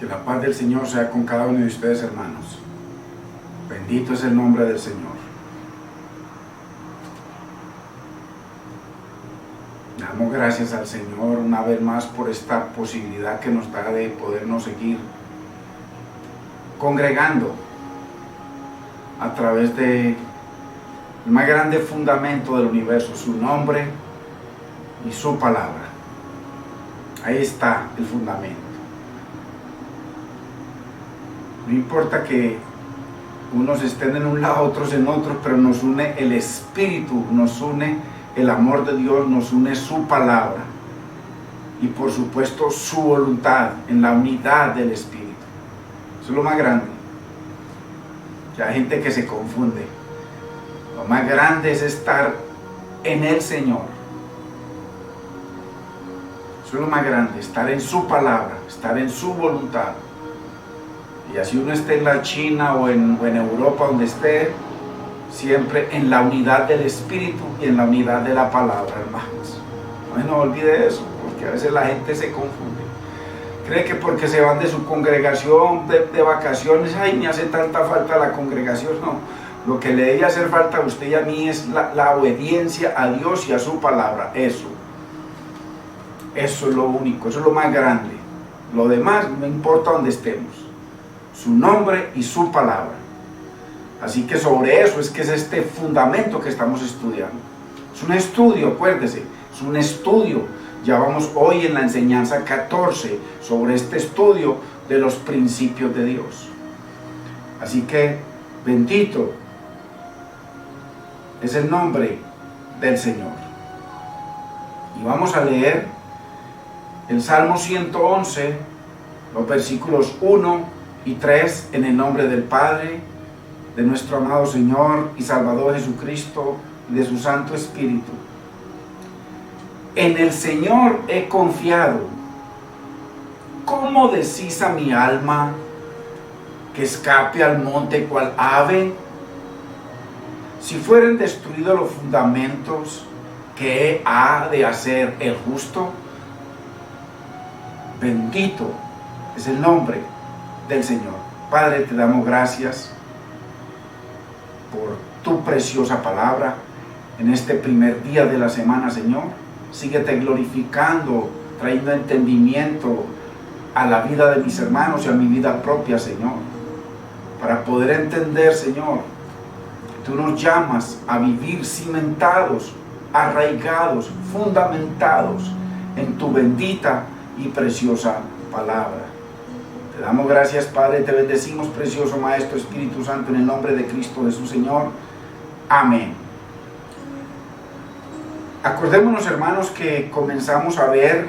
Que la paz del Señor sea con cada uno de ustedes, hermanos. Bendito es el nombre del Señor. Damos gracias al Señor una vez más por esta posibilidad que nos da de podernos seguir congregando a través del más grande fundamento del universo, su nombre y su palabra. Ahí está el fundamento. No importa que unos estén en un lado, otros en otro, pero nos une el Espíritu, nos une el amor de Dios, nos une su palabra y por supuesto su voluntad en la unidad del Espíritu. Eso es lo más grande. Que hay gente que se confunde. Lo más grande es estar en el Señor. Eso es lo más grande, estar en su palabra, estar en su voluntad. Y así uno esté en la China o en Europa, donde esté, siempre en la unidad del Espíritu y en la unidad de la palabra, hermanos. No olvide eso, porque a veces la gente se confunde. Cree que porque se van de su congregación, de vacaciones, ay, me hace tanta falta la congregación. No, lo que le debe hacer falta a usted y a mí es la obediencia a Dios y a su palabra. Eso es lo único, eso es lo más grande. Lo demás no importa donde estemos. Su nombre y su palabra. Así que sobre eso es que es este fundamento que estamos estudiando. Es un estudio, acuérdese, es un estudio. Ya vamos hoy en la enseñanza 14 sobre este estudio de los principios de Dios. Así que bendito es el nombre del Señor. Y vamos a leer el Salmo 111, los versículos 1 y 3, en el nombre del Padre, de nuestro amado Señor y Salvador Jesucristo y de su Santo Espíritu. En el Señor he confiado. ¿Cómo decís a mi alma que escape al monte cual ave? Si fueren destruidos los fundamentos, ¿qué ha de hacer el justo? Bendito es el nombre del Señor. Padre, te damos gracias por tu preciosa palabra en este primer día de la semana, Señor. Síguete glorificando, trayendo entendimiento a la vida de mis hermanos y a mi vida propia, Señor, para poder entender, Señor, tú nos llamas a vivir cimentados, arraigados, fundamentados en tu bendita y preciosa palabra. Te damos gracias, Padre, te bendecimos, precioso Maestro Espíritu Santo, en el nombre de Cristo Jesús, Señor. Amén. Acordémonos, hermanos, que comenzamos a ver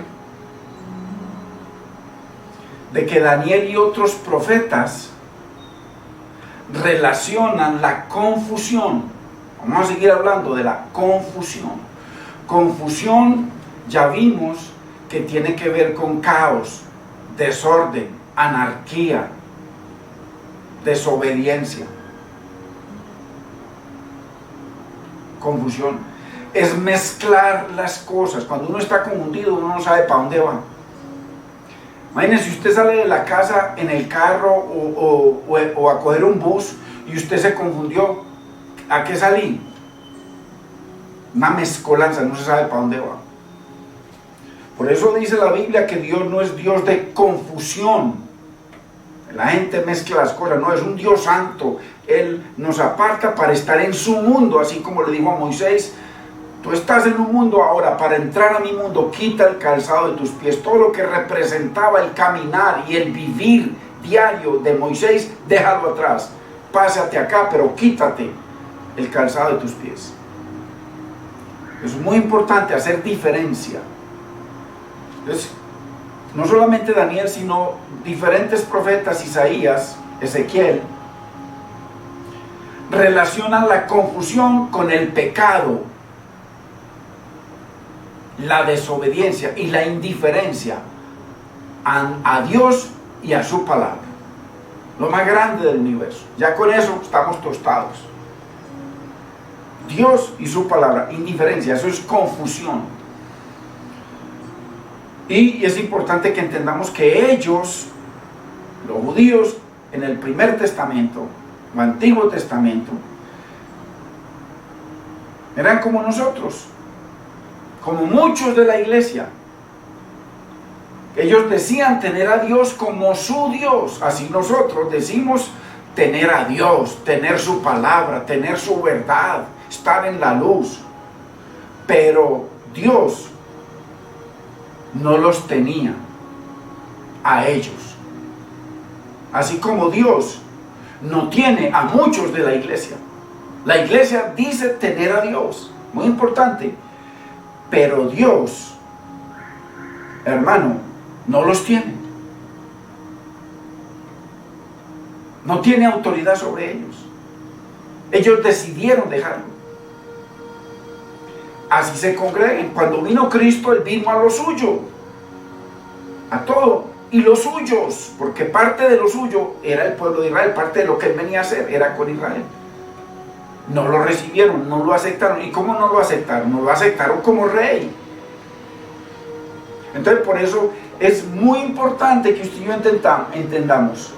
de que Daniel y otros profetas relacionan la confusión. Vamos a seguir hablando de la confusión. Confusión, ya vimos que tiene que ver con caos, desorden, anarquía, desobediencia. Confusión es mezclar las cosas. Cuando uno está confundido, uno no sabe para dónde va. Imagínense, si usted sale de la casa en el carro o a coger un bus y usted se confundió, ¿a qué salí? Una mezcolanza, no se sabe para dónde va. Por eso dice la Biblia que Dios no es Dios de confusión. La gente mezcla las cosas, no, es un Dios santo. Él nos aparta para estar en su mundo, así como le dijo a Moisés: tú estás en un mundo ahora, para entrar a mi mundo, quita el calzado de tus pies. Todo lo que representaba el caminar y el vivir diario de Moisés, déjalo atrás. Pásate acá, pero quítate el calzado de tus pies. Es muy importante hacer diferencia. Entonces, no solamente Daniel, sino diferentes profetas, Isaías, Ezequiel, relacionan la confusión con el pecado, la desobediencia y la indiferencia a Dios y a su palabra. Lo más grande del universo. Ya con eso estamos tostados. Dios y su palabra, indiferencia, eso es confusión. Y es importante que entendamos que ellos Los judíos en el primer testamento, el Antiguo Testamento, eran como nosotros, como muchos de la iglesia. Ellos decían tener a Dios como su Dios. Así nosotros decimos tener a Dios, tener su palabra, tener su verdad, estar en la luz. Pero Dios no los tenía a ellos. Así como Dios no tiene a muchos de la iglesia. La iglesia dice tener a Dios, muy importante, pero Dios, hermano, no los tiene. No tiene autoridad sobre ellos. Ellos decidieron dejarlo. Así se congregan. Cuando vino Cristo, Él vino a lo suyo, a todo. Y los suyos, porque parte de lo suyo era el pueblo de Israel, parte de lo que Él venía a hacer era con Israel. No lo recibieron, no lo aceptaron. ¿Y cómo no lo aceptaron? No lo aceptaron como rey. Entonces, por eso es muy importante que usted y yo entendamos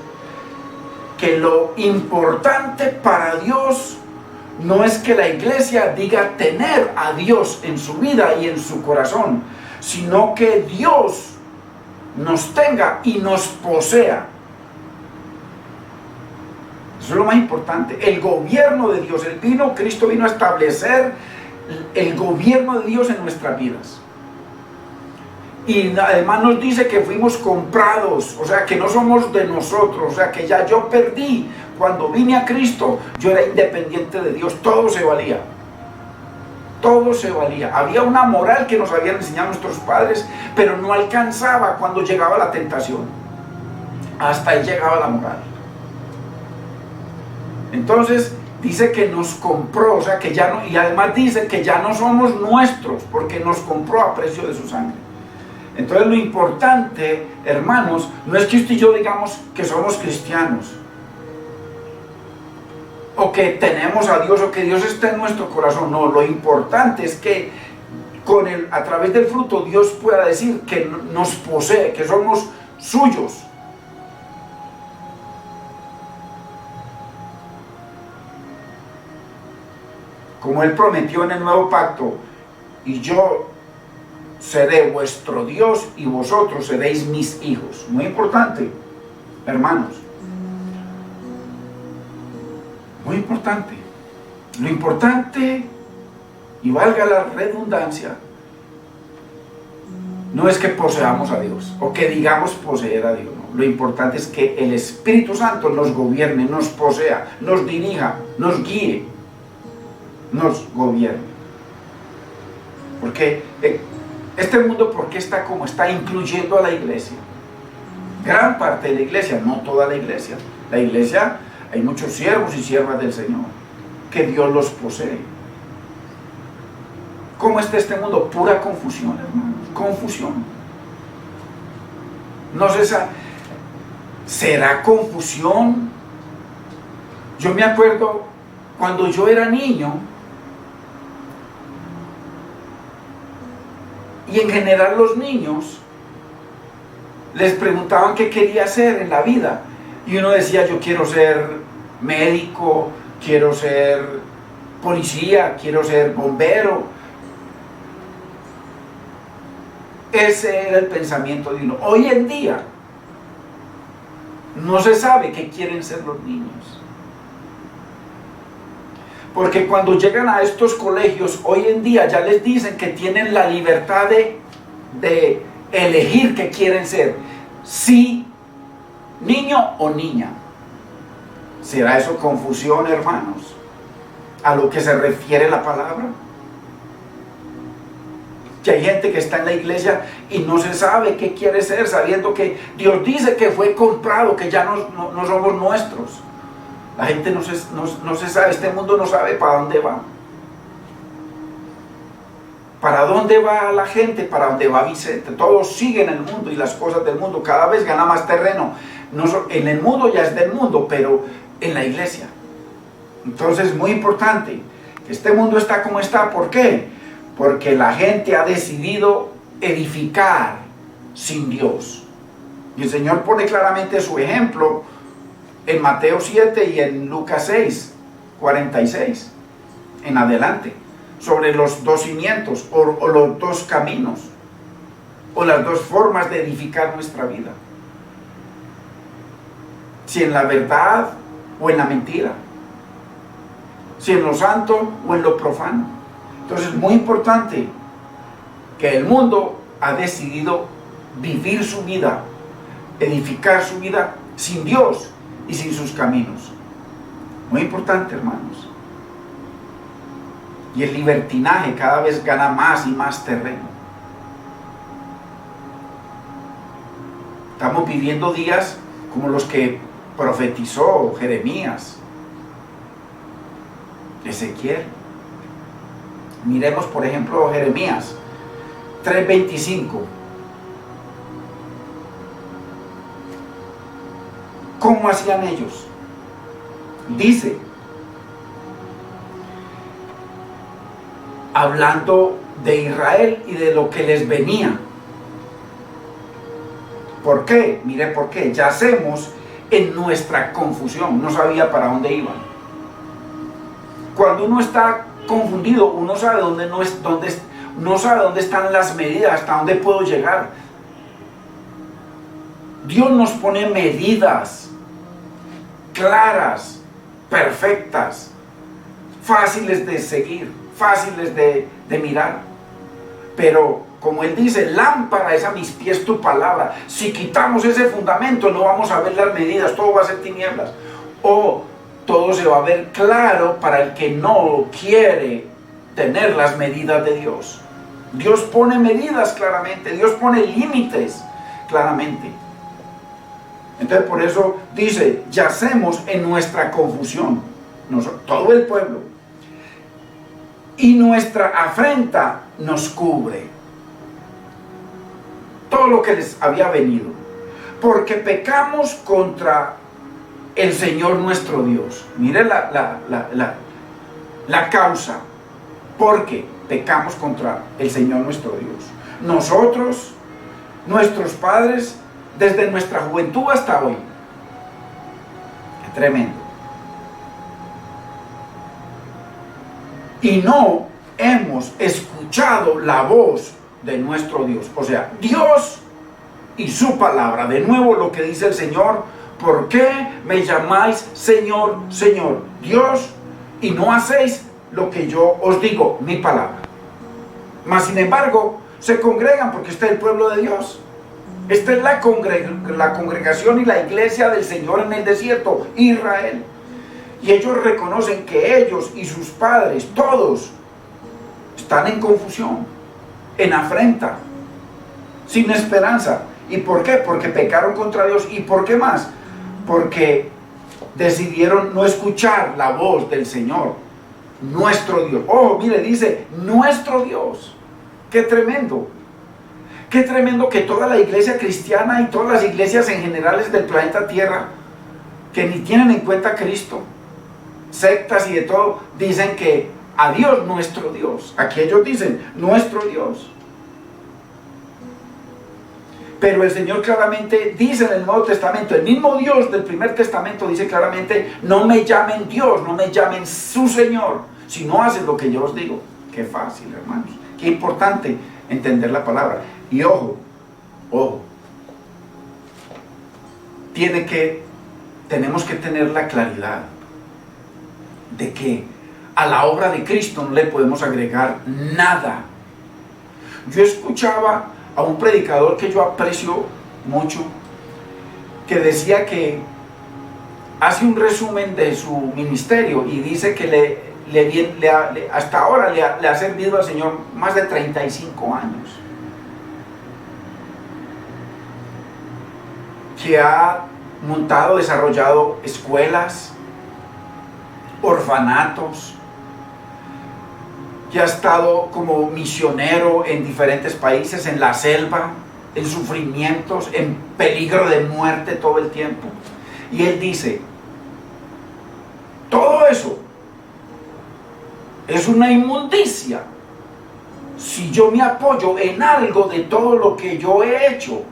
que lo importante para Dios no es que la iglesia diga tener a Dios en su vida y en su corazón, sino que Dios nos tenga y nos posea. Eso es lo más importante. El gobierno de Dios. Cristo vino a establecer el gobierno de Dios en nuestras vidas. Y además nos dice que fuimos comprados, o sea que no somos de nosotros, o sea que ya yo perdí. Cuando vine a Cristo, yo era independiente de Dios, todo se valía. Todo se valía. Había una moral que nos habían enseñado nuestros padres, pero no alcanzaba cuando llegaba la tentación. Hasta ahí llegaba la moral. Entonces dice que nos compró, o sea que ya no, y además dice que ya no somos nuestros, porque nos compró a precio de su sangre. Entonces lo importante, hermanos, no es que usted y yo digamos que somos cristianos, o que tenemos a Dios, o que Dios está en nuestro corazón. No, lo importante es que a través del fruto Dios pueda decir que nos posee, que somos suyos. Como Él prometió en el nuevo pacto, y yo seré vuestro Dios y vosotros seréis mis hijos. Muy importante, hermanos. Muy importante. Lo importante, y valga la redundancia, no es que poseamos a Dios o que digamos poseer a Dios. No. Lo importante es que el Espíritu Santo nos gobierne, nos posea, nos dirija, nos guíe, nos gobierne. Porque este mundo, ¿por qué está como está? Incluyendo a la iglesia. Gran parte de la iglesia, no toda la iglesia. La iglesia, hay muchos siervos y siervas del Señor, que Dios los posee. ¿Cómo está este mundo? Pura confusión, hermanos. Confusión. No sé, ¿será confusión? Yo me acuerdo cuando yo era niño, y en general los niños les preguntaban qué quería hacer en la vida, y uno decía: yo quiero ser médico, quiero ser policía, quiero ser bombero. Ese era el pensamiento de uno. Hoy en día no se sabe qué quieren ser los niños, porque cuando llegan a estos colegios hoy en día ya les dicen que tienen la libertad de elegir qué quieren ser, si niño o niña. ¿Será eso confusión, hermanos, a lo que se refiere la palabra? Que hay gente que está en la iglesia y no se sabe qué quiere ser, sabiendo que Dios dice que fue comprado, que ya no somos nuestros. La gente no se sabe, este mundo no sabe para dónde va. ¿Para dónde va la gente? ¿Para dónde va Vicente? Todos siguen el mundo y las cosas del mundo, cada vez gana más terreno. En el mundo ya es del mundo, pero en la iglesia. Entonces es muy importante que este mundo está como está. ¿Por qué? Porque la gente ha decidido edificar sin Dios. Y el Señor pone claramente su ejemplo en Mateo 7 y en Lucas 6, 46, en adelante, sobre los dos cimientos o los dos caminos, o las dos formas de edificar nuestra vida. Si en la verdad o en la mentira, si en lo santo o en lo profano. Entonces es muy importante que el mundo ha decidido vivir su vida, edificar su vida sin Dios y sin sus caminos. Muy importante, hermanos. Y el libertinaje cada vez gana más y más terreno. Estamos viviendo días como los que profetizó Jeremías, Ezequiel. Miremos, por ejemplo, Jeremías 3:25. ¿Cómo hacían ellos? Dice, hablando de Israel y de lo que les venía. ¿Por qué? Mire por qué. Yacemos en nuestra confusión. No sabía para dónde iban. Cuando uno está confundido, uno sabe no sabe dónde están las medidas, hasta dónde puedo llegar. Dios nos pone medidas claras, perfectas, fáciles de seguir, fáciles de mirar. Pero como Él dice, lámpara es a mis pies tu palabra. Si quitamos ese fundamento, no vamos a ver las medidas, todo va a ser tinieblas. O todo se va a ver claro para el que no quiere tener las medidas de Dios. Dios pone medidas claramente, Dios pone límites claramente. Entonces por eso dice, yacemos en nuestra confusión, todo el pueblo, y nuestra afrenta nos cubre. Todo lo que les había venido, porque pecamos contra el Señor nuestro Dios. Mire la causa. Porque pecamos contra el Señor nuestro Dios. Nosotros, nuestros padres, desde nuestra juventud hasta hoy. Qué tremendo. Y no hemos escuchado la voz de nuestro Dios. O sea, Dios y su palabra. De nuevo lo que dice el Señor. ¿Por qué me llamáis Señor, Señor? Dios, y no hacéis lo que yo os digo, mi palabra. Mas sin embargo, se congregan porque está el pueblo de Dios. Esta es la congregación y la iglesia del Señor en el desierto, Israel. Y ellos reconocen que ellos y sus padres, todos, están en confusión, en afrenta, sin esperanza. ¿Y por qué? Porque pecaron contra Dios. ¿Y por qué más? Porque decidieron no escuchar la voz del Señor, nuestro Dios. Oh, mire, dice, nuestro Dios. ¡Qué tremendo! ¡Qué tremendo que toda la iglesia cristiana y todas las iglesias en general del planeta Tierra, que ni tienen en cuenta a Cristo, sectas y de todo, dicen que a Dios, nuestro Dios. Aquí ellos dicen, nuestro Dios. Pero el Señor claramente dice en el Nuevo Testamento, el mismo Dios del primer testamento dice claramente, no me llamen Dios, no me llamen su Señor, si no hacen lo que yo os digo. Qué fácil, hermanos. Qué importante entender la palabra. Y ojo, tenemos que tener la claridad de que a la obra de Cristo no le podemos agregar nada. Yo escuchaba a un predicador que yo aprecio mucho, que decía que hace un resumen de su ministerio y dice que hasta ahora le ha servido al Señor más de 35 años. Que ha montado, desarrollado escuelas, orfanatos, que ha estado como misionero en diferentes países, en la selva, en sufrimientos, en peligro de muerte todo el tiempo. Y él dice, todo eso es una inmundicia si yo me apoyo en algo de todo lo que yo he hecho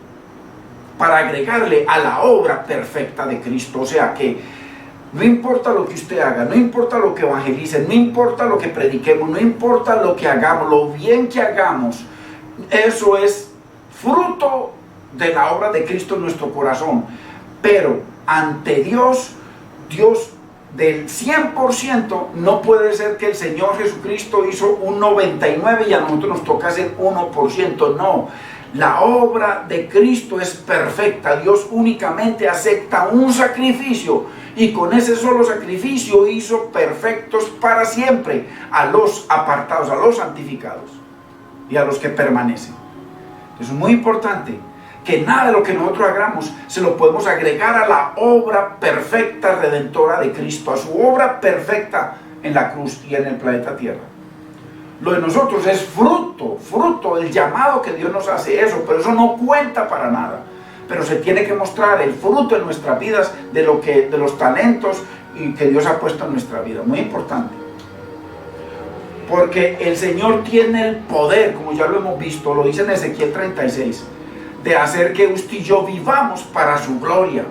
para agregarle a la obra perfecta de Cristo. O sea que no importa lo que usted haga, no importa lo que evangelice, no importa lo que prediquemos, no importa lo que hagamos, lo bien que hagamos, eso es fruto de la obra de Cristo en nuestro corazón. Pero ante Dios, Dios del 100%, no puede ser que el Señor Jesucristo hizo un 99% y a nosotros nos toca hacer 1%. No, la obra de Cristo es perfecta. Dios únicamente acepta un sacrificio y con ese solo sacrificio hizo perfectos para siempre a los apartados, a los santificados y a los que permanecen. Es muy importante que nada de lo que nosotros hagamos se lo podemos agregar a la obra perfecta redentora de Cristo, a su obra perfecta en la cruz y en el planeta Tierra. Lo de nosotros es fruto del llamado que Dios nos hace, eso, pero eso no cuenta para nada. Pero se tiene que mostrar el fruto en nuestras vidas de los talentos y que Dios ha puesto en nuestra vida. Muy importante. Porque el Señor tiene el poder, como ya lo hemos visto, lo dice en Ezequiel 36, de hacer que usted y yo vivamos para su gloria,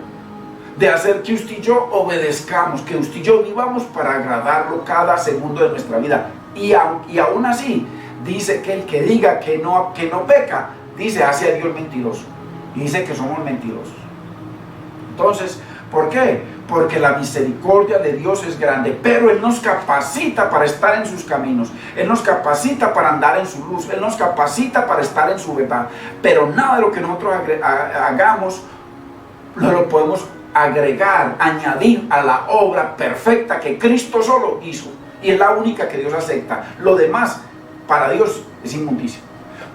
de hacer que usted y yo obedezcamos, que usted y yo vivamos para agradarlo cada segundo de nuestra vida. Y aún así, dice que el que diga que no peca, dice hace a Dios mentiroso, y dice que somos mentirosos. Entonces, ¿por qué? Porque la misericordia de Dios es grande, pero Él nos capacita para estar en sus caminos, Él nos capacita para andar en su luz, Él nos capacita para estar en su verdad, pero nada de lo que nosotros hagamos lo podemos agregar, añadir a la obra perfecta que Cristo solo hizo, y es la única que Dios acepta. Lo demás para Dios es inmundicia.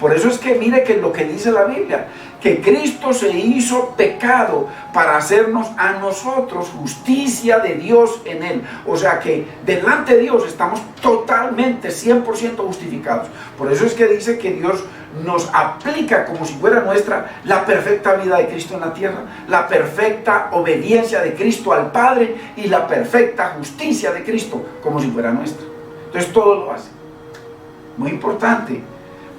Por eso es que mire que lo que dice la Biblia, que Cristo se hizo pecado para hacernos a nosotros justicia de Dios en Él. O sea que delante de Dios estamos totalmente, 100% justificados. Por eso es que dice que Dios nos aplica como si fuera nuestra la perfecta vida de Cristo en la tierra, la perfecta obediencia de Cristo al Padre y la perfecta justicia de Cristo como si fuera nuestra. Entonces todo lo hace. Muy importante.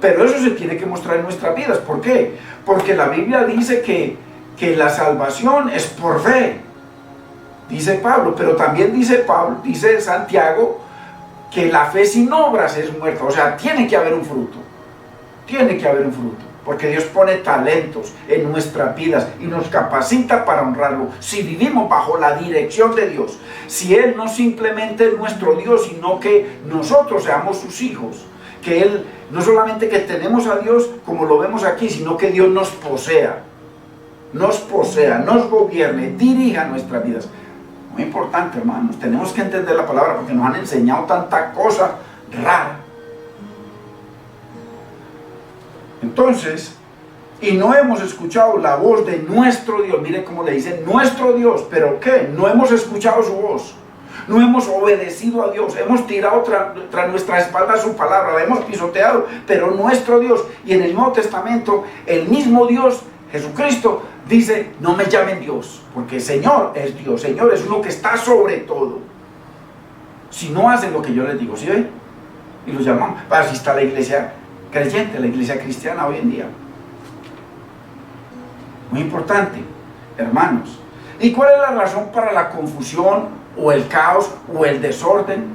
Pero eso se tiene que mostrar en nuestras vidas. ¿Por qué? Porque la Biblia dice que la salvación es por fe, dice Pablo, pero también dice Santiago, que la fe sin obras es muerta. O sea, tiene que haber un fruto, porque Dios pone talentos en nuestras vidas y nos capacita para honrarlo. Si vivimos bajo la dirección de Dios, si Él no simplemente es nuestro Dios, sino que nosotros seamos sus hijos, que Él no solamente que tenemos a Dios como lo vemos aquí, sino que Dios nos posea, nos gobierne, dirija nuestras vidas. Muy importante, hermanos, tenemos que entender la palabra porque nos han enseñado tanta cosa rara. Entonces, y no hemos escuchado la voz de nuestro Dios. Mire cómo le dicen nuestro Dios, pero ¿qué? No hemos escuchado su voz. No hemos obedecido a Dios, hemos tirado tras nuestra espalda su palabra, la hemos pisoteado, pero nuestro Dios, y en el Nuevo Testamento, el mismo Dios, Jesucristo, dice, no me llamen Dios, porque Señor es Dios, Señor es uno que está sobre todo. Si no hacen lo que yo les digo, ¿sí ven? Y los llamamos, así está la iglesia creyente, la iglesia cristiana hoy en día. Muy importante, hermanos. ¿Y cuál es la razón para la confusión o el caos o el desorden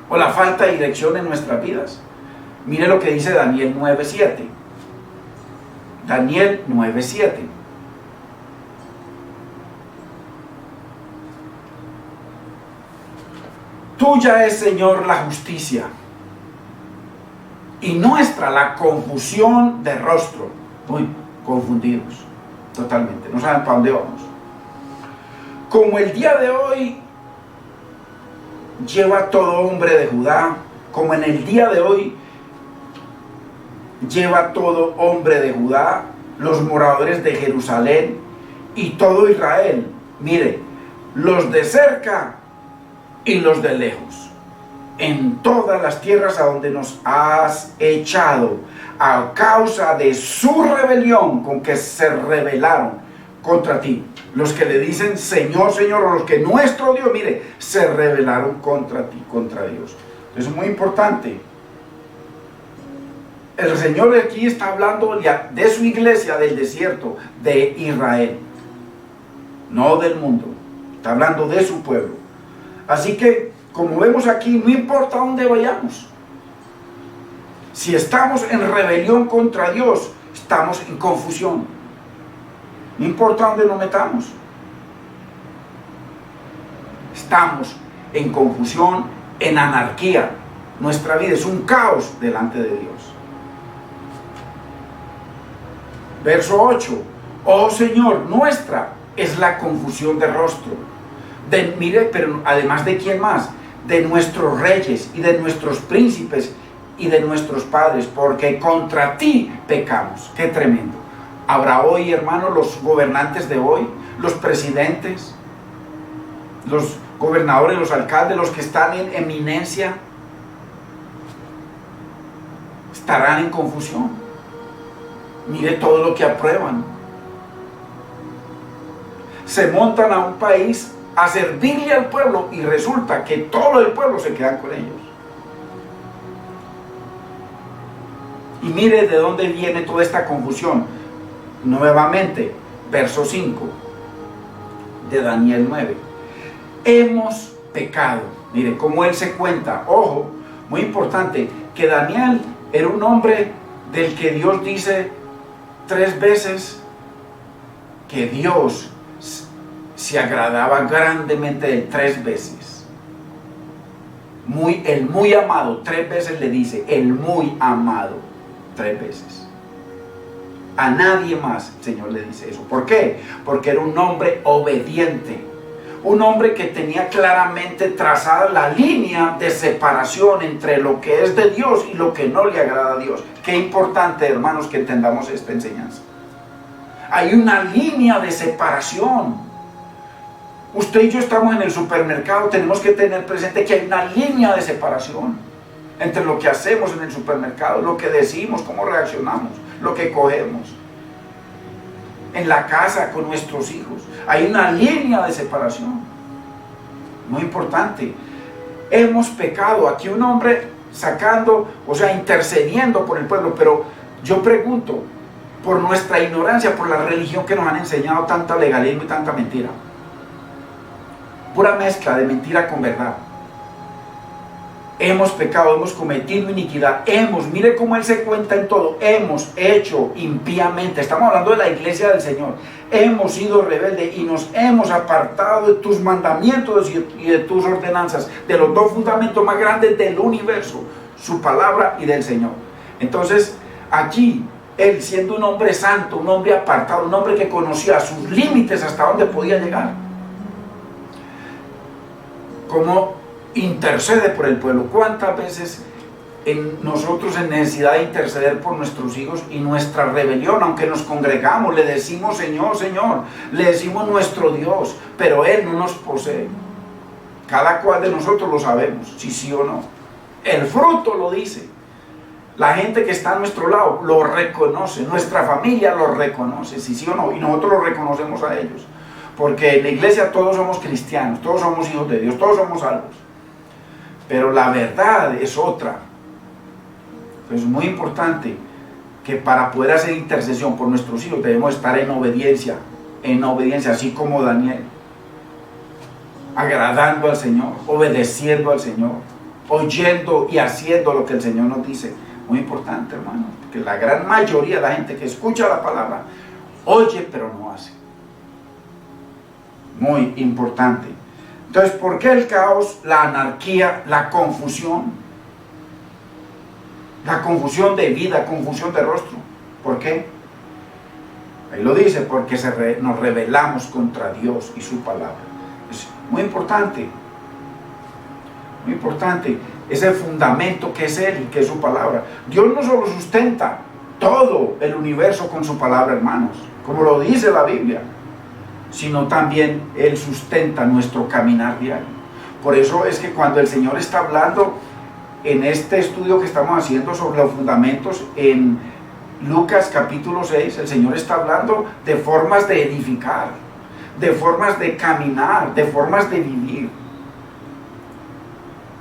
o la falta de dirección en nuestras vidas? Mire lo que dice Daniel 9:7. Daniel 9:7. Tuya es, Señor, la justicia y nuestra la confusión de rostro. Muy confundidos totalmente, no saben para dónde vamos. Como el día de hoy lleva todo hombre de Judá, como en el día de hoy lleva todo hombre de Judá, los moradores de Jerusalén y todo Israel, mire, los de cerca y los de lejos, en todas las tierras a donde nos has echado, a causa de su rebelión con que se rebelaron contra ti. Los que le dicen Señor, Señor, o los que nuestro Dios, mire, se rebelaron contra ti, contra Dios. Eso es muy importante. El Señor aquí está hablando de su iglesia del desierto, de Israel, no del mundo. Está hablando de su pueblo. Así que, como vemos aquí, no importa dónde vayamos. Si estamos en rebelión contra Dios, estamos en confusión. No importa dónde nos metamos. Estamos en confusión, en anarquía. Nuestra vida es un caos delante de Dios. Verso 8. Oh Señor, nuestra es la confusión de rostro. Mire, pero además de quién más, de nuestros reyes y de nuestros príncipes y de nuestros padres, porque contra ti pecamos. Qué tremendo. Habrá hoy, hermanos, los gobernantes de hoy, los presidentes, los gobernadores, los alcaldes, los que están en eminencia, estarán en confusión. Mire todo lo que aprueban. Se montan a un país a servirle al pueblo y resulta que todo el pueblo se queda con ellos. Y mire de dónde viene toda esta confusión. Nuevamente, verso 5 de Daniel 9. Hemos pecado. Mire cómo él se cuenta. Ojo, muy importante, que Daniel era un hombre del que Dios dice 3 veces que Dios se agradaba grandemente de él, 3 veces. El muy amado, 3 veces le dice, el muy amado, 3 veces. A nadie más el Señor le dice eso. ¿Por qué? Porque era un hombre obediente. Un hombre que tenía claramente trazada la línea de separación entre lo que es de Dios y lo que no le agrada a Dios. Qué importante, hermanos, que entendamos esta enseñanza. Hay una línea de separación. Usted y yo estamos en el supermercado, tenemos que tener presente que hay una línea de separación entre lo que hacemos en el supermercado, lo que decimos, cómo reaccionamos, lo que cogemos. En la casa con nuestros hijos hay una línea de separación muy importante. Hemos pecado. Aquí un hombre sacando, o sea, intercediendo por el pueblo, pero yo pregunto, por nuestra ignorancia, por la religión que nos han enseñado tanta legalismo y tanta mentira, pura mezcla de mentira con verdad. Hemos pecado, hemos cometido iniquidad, mire cómo él se cuenta en todo, hemos hecho impíamente. Estamos hablando de la iglesia del Señor. Hemos sido rebeldes y nos hemos apartado de tus mandamientos y de tus ordenanzas, de los 2 fundamentos más grandes del universo, su palabra y del Señor. Entonces, aquí, él siendo un hombre santo, un hombre apartado, un hombre que conocía sus límites hasta dónde podía llegar, como intercede por el pueblo. ¿Cuántas veces nosotros en necesidad de interceder por nuestros hijos y nuestra rebelión, aunque nos congregamos, le decimos Señor, Señor, le decimos nuestro Dios, pero Él no nos posee? Cada cual de nosotros lo sabemos, si sí o no. El fruto lo dice. La gente que está a nuestro lado lo reconoce, nuestra familia lo reconoce, si sí o no, y nosotros lo reconocemos a ellos. Porque en la iglesia todos somos cristianos, todos somos hijos de Dios, todos somos salvos. Pero la verdad es otra. Es muy importante que para poder hacer intercesión por nuestros hijos debemos estar en obediencia, así como Daniel, agradando al Señor, obedeciendo al Señor, oyendo y haciendo lo que el Señor nos dice. Muy importante, hermano, porque la gran mayoría de la gente que escucha la palabra oye pero no hace. Muy importante. Entonces, ¿por qué el caos, la anarquía, la confusión? La confusión de vida, confusión de rostro. ¿Por qué? Ahí lo dice, porque nos rebelamos contra Dios y su palabra. Es muy importante. Muy importante. Ese fundamento que es Él y que es su palabra. Dios no solo sustenta todo el universo con su palabra, hermanos, como lo dice la Biblia, sino también Él sustenta nuestro caminar diario. Por eso es que cuando el Señor está hablando en este estudio que estamos haciendo sobre los fundamentos en Lucas capítulo 6, el Señor está hablando de formas de edificar, de formas de caminar, de formas de vivir.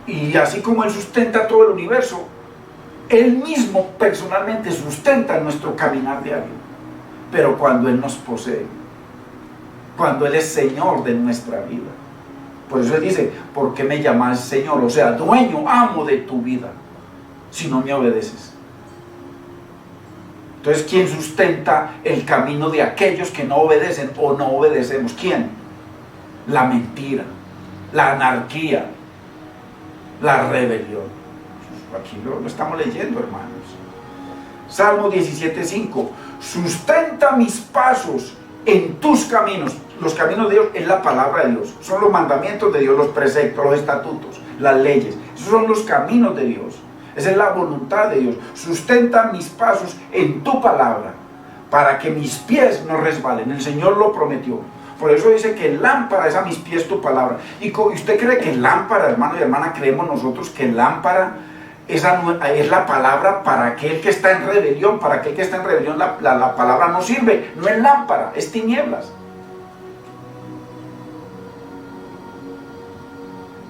Y así como Él sustenta todo el universo, Él mismo personalmente sustenta nuestro caminar diario. Pero cuando Él nos posee, cuando Él es Señor de nuestra vida. Por eso Él dice, ¿por qué me llamas Señor? O sea, dueño, amo de tu vida, si no me obedeces. Entonces, ¿quién sustenta el camino de aquellos que no obedecen o no obedecemos? ¿Quién? La mentira, la anarquía, la rebelión. Aquí lo estamos leyendo, hermanos. Salmo 17:5. Sustenta mis pasos en tus caminos. Los caminos de Dios es la palabra de Dios. Son los mandamientos de Dios, los preceptos, los estatutos, las leyes. Esos son los caminos de Dios. Esa es la voluntad de Dios. Sustenta mis pasos en tu palabra, para que mis pies no resbalen. El Señor lo prometió. Por eso dice que lámpara es a mis pies tu palabra. ¿Y usted cree que lámpara, hermano y hermana, creemos nosotros que lámpara es la palabra para aquel que está en rebelión? Para aquel que está en rebelión la palabra no sirve. No es lámpara, es tinieblas.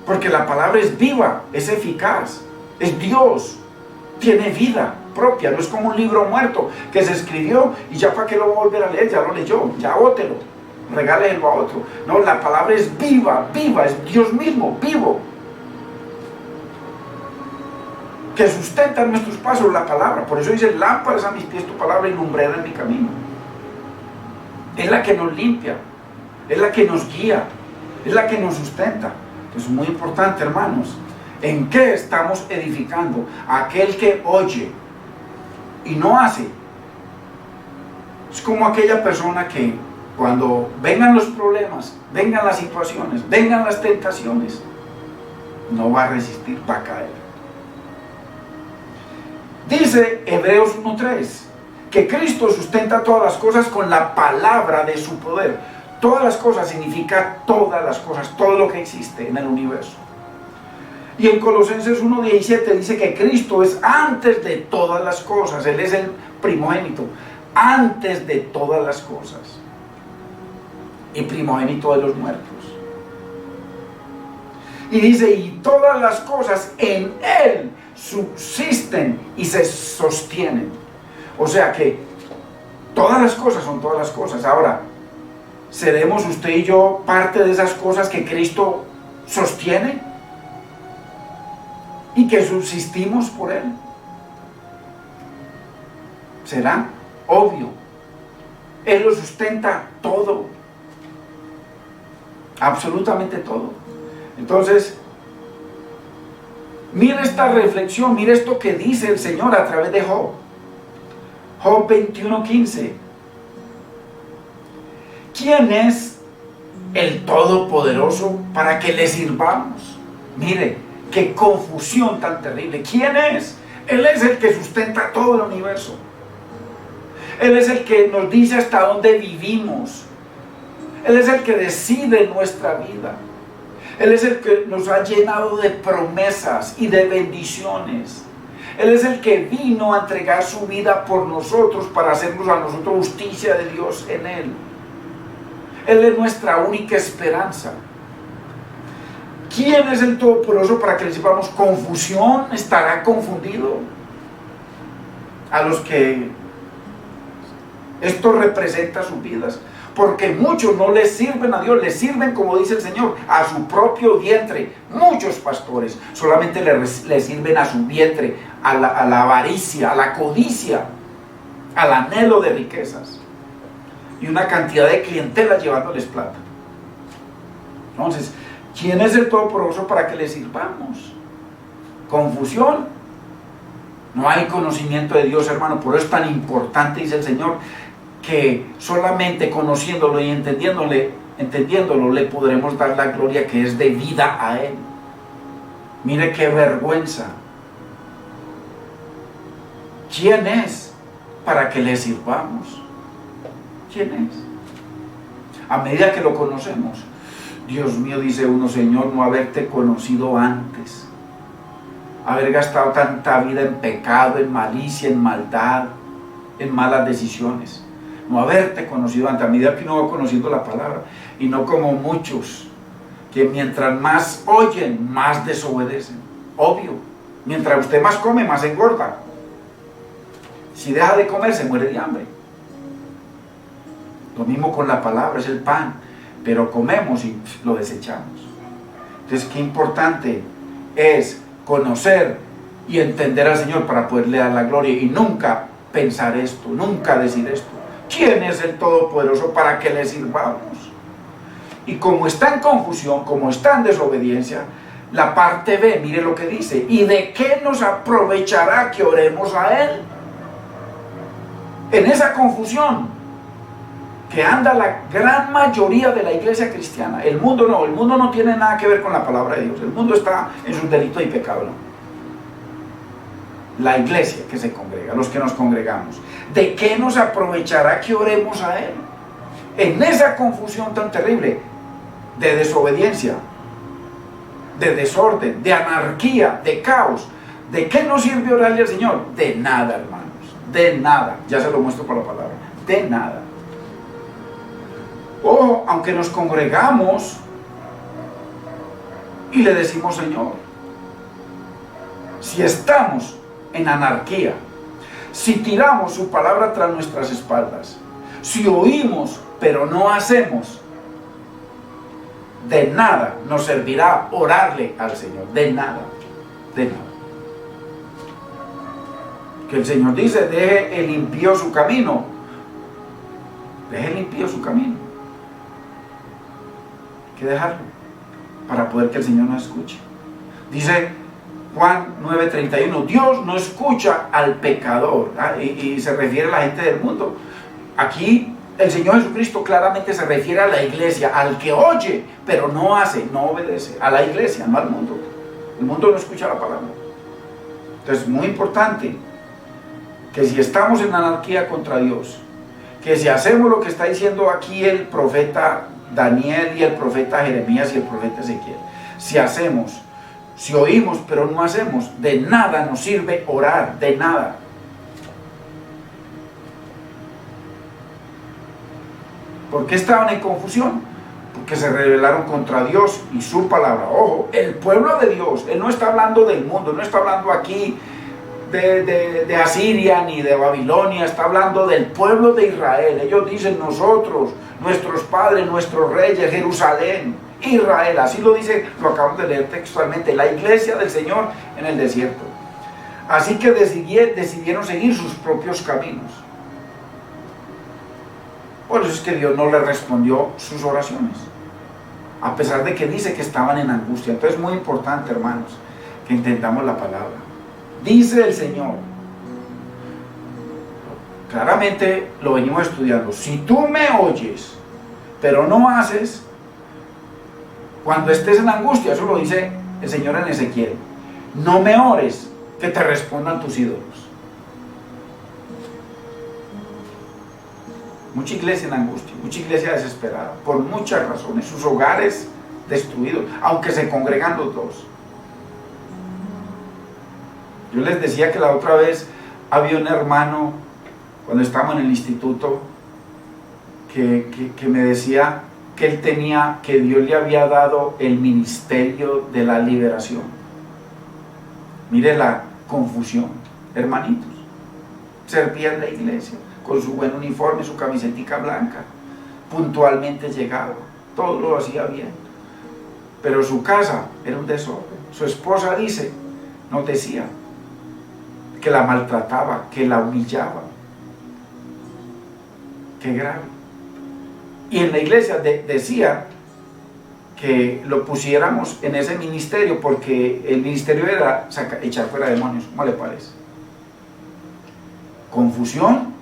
Porque la palabra es viva, es eficaz, es Dios, tiene vida propia. No es como un libro muerto que se escribió y ya para qué lo va a volver a leer, ya lo leyó, ya bótelo, regálelo a otro. No, la palabra es viva, es Dios mismo, vivo, que sustenta nuestros pasos, la palabra. Por eso dice, lámparas a mis pies tu palabra y lumbrera en mi camino. Es la que nos limpia, es la que nos guía, es la que nos sustenta. Es muy importante, hermanos, ¿en qué estamos edificando? Aquel que oye y no hace. Es como aquella persona que cuando vengan los problemas, vengan las situaciones, vengan las tentaciones, no va a resistir, va a caer. Dice Hebreos 1:3 que Cristo sustenta todas las cosas con la palabra de su poder. Todas las cosas significa todas las cosas, todo lo que existe en el universo. Y en Colosenses 1:17 dice que Cristo es antes de todas las cosas. Él es el primogénito, antes de todas las cosas. Y primogénito de los muertos. Y dice, y todas las cosas en Él subsisten y se sostienen. O sea que todas las cosas son todas las cosas. Ahora, ¿seremos usted y yo parte de esas cosas que Cristo sostiene y que subsistimos por Él? ¿Será? Obvio. Él lo sustenta todo, absolutamente todo. Entonces, mire esta reflexión, mire esto que dice el Señor a través de Job. Job 21:15. ¿Quién es el Todopoderoso para que le sirvamos? Mire, qué confusión tan terrible. ¿Quién es? Él es el que sustenta todo el universo. Él es el que nos dice hasta dónde vivimos. Él es el que decide nuestra vida. Él es el que nos ha llenado de promesas y de bendiciones. Él es el que vino a entregar su vida por nosotros para hacernos a nosotros justicia de Dios en Él. Él es nuestra única esperanza. ¿Quién es el Todopoderoso para que le sepamos? Confusión, estará confundido. A los que esto representa sus vidas, porque muchos no les sirven a Dios, les sirven, como dice el Señor, a su propio vientre. Muchos pastores solamente le sirven a su vientre, a la avaricia, a la codicia, al anhelo de riquezas y una cantidad de clientela llevándoles plata. Entonces, ¿quién es el Todopoderoso para que le sirvamos? Confusión. No hay conocimiento de Dios, hermano. Por eso es tan importante, dice el Señor, que solamente conociéndolo y entendiéndolo le podremos dar la gloria que es de vida a Él. Mire qué vergüenza. ¿Quién es para que le sirvamos? ¿Quién es? A medida que lo conocemos, Dios mío, dice uno, Señor, no haberte conocido antes, haber gastado tanta vida en pecado, en malicia, en maldad, en malas decisiones, no haberte conocido antes, a medida que uno va conociendo la palabra, y no como muchos que mientras más oyen, más desobedecen. Obvio, mientras usted más come, más engorda. Si deja de comer, se muere de hambre. Lo mismo con la palabra, es el pan, pero comemos y lo desechamos. Entonces, qué importante es conocer y entender al Señor para poderle dar la gloria y nunca pensar esto, nunca decir esto. ¿Quién es el Todopoderoso para que le sirvamos? Y como está en confusión, como está en desobediencia, la parte B, mire lo que dice: ¿y de qué nos aprovechará que oremos a Él? En esa confusión que anda la gran mayoría de la iglesia cristiana. El mundo no tiene nada que ver con la palabra de Dios. El mundo está en sus delitos y pecados, ¿no? La iglesia que se congrega, los que nos congregamos, ¿de qué nos aprovechará que oremos a Él? En esa confusión tan terrible de desobediencia, de desorden, de anarquía, de caos, ¿de qué nos sirve orarle al Señor? De nada, hermanos, de nada. Ya se lo muestro por la palabra, de nada. Ojo, aunque nos congregamos y le decimos Señor, si estamos en anarquía, si tiramos su palabra tras nuestras espaldas, si oímos pero no hacemos, de nada nos servirá orarle al Señor, de nada, de nada. Que el Señor dice: deje el impío su camino, deje el impío su camino. Hay que dejarlo para poder que el Señor nos escuche. Dice Juan 9:31, Dios no escucha al pecador, y se refiere a la gente del mundo. Aquí el Señor Jesucristo claramente se refiere a la iglesia, al que oye pero no hace, no obedece, a la iglesia, no al mundo. El mundo no escucha la palabra. Entonces es muy importante que si estamos en anarquía contra Dios, que si hacemos lo que está diciendo aquí el profeta Daniel y el profeta Jeremías y el profeta Ezequiel, si oímos pero no hacemos, de nada nos sirve orar, de nada. ¿Por qué estaban en confusión? Porque se rebelaron contra Dios y su palabra. Ojo, el pueblo de Dios, Él no está hablando del mundo, no está hablando aquí de Asiria ni de Babilonia, está hablando del pueblo de Israel. Ellos dicen: nosotros, nuestros padres, nuestros reyes, Jerusalén, Israel. Así lo dice, lo acabamos de leer textualmente, la iglesia del Señor en el desierto. Así que decidieron seguir sus propios caminos. Por eso es que Dios no le respondió sus oraciones, a pesar de que dice que estaban en angustia. Entonces es muy importante, hermanos, que entendamos la palabra. Dice el Señor, claramente lo venimos estudiando: si tú me oyes pero no haces, cuando estés en angustia, eso lo dice el Señor en Ezequiel, no me ores, que te respondan tus ídolos. Mucha iglesia en angustia, mucha iglesia desesperada, por muchas razones, sus hogares destruidos, aunque se congregan los dos. Yo les decía que la otra vez había un hermano, cuando estábamos en el instituto, que me decía que él tenía, que Dios le había dado el ministerio de la liberación. Mire la confusión, hermanitos. Servía en la iglesia, con su buen uniforme, su camisetica blanca, puntualmente llegaba, todo lo hacía bien, pero su casa era un desorden. Su esposa nos decía que la maltrataba, que la humillaba. Qué grave. Y en la iglesia decía que lo pusiéramos en ese ministerio, porque el ministerio era echar fuera demonios. ¿Cómo le parece? Confusión,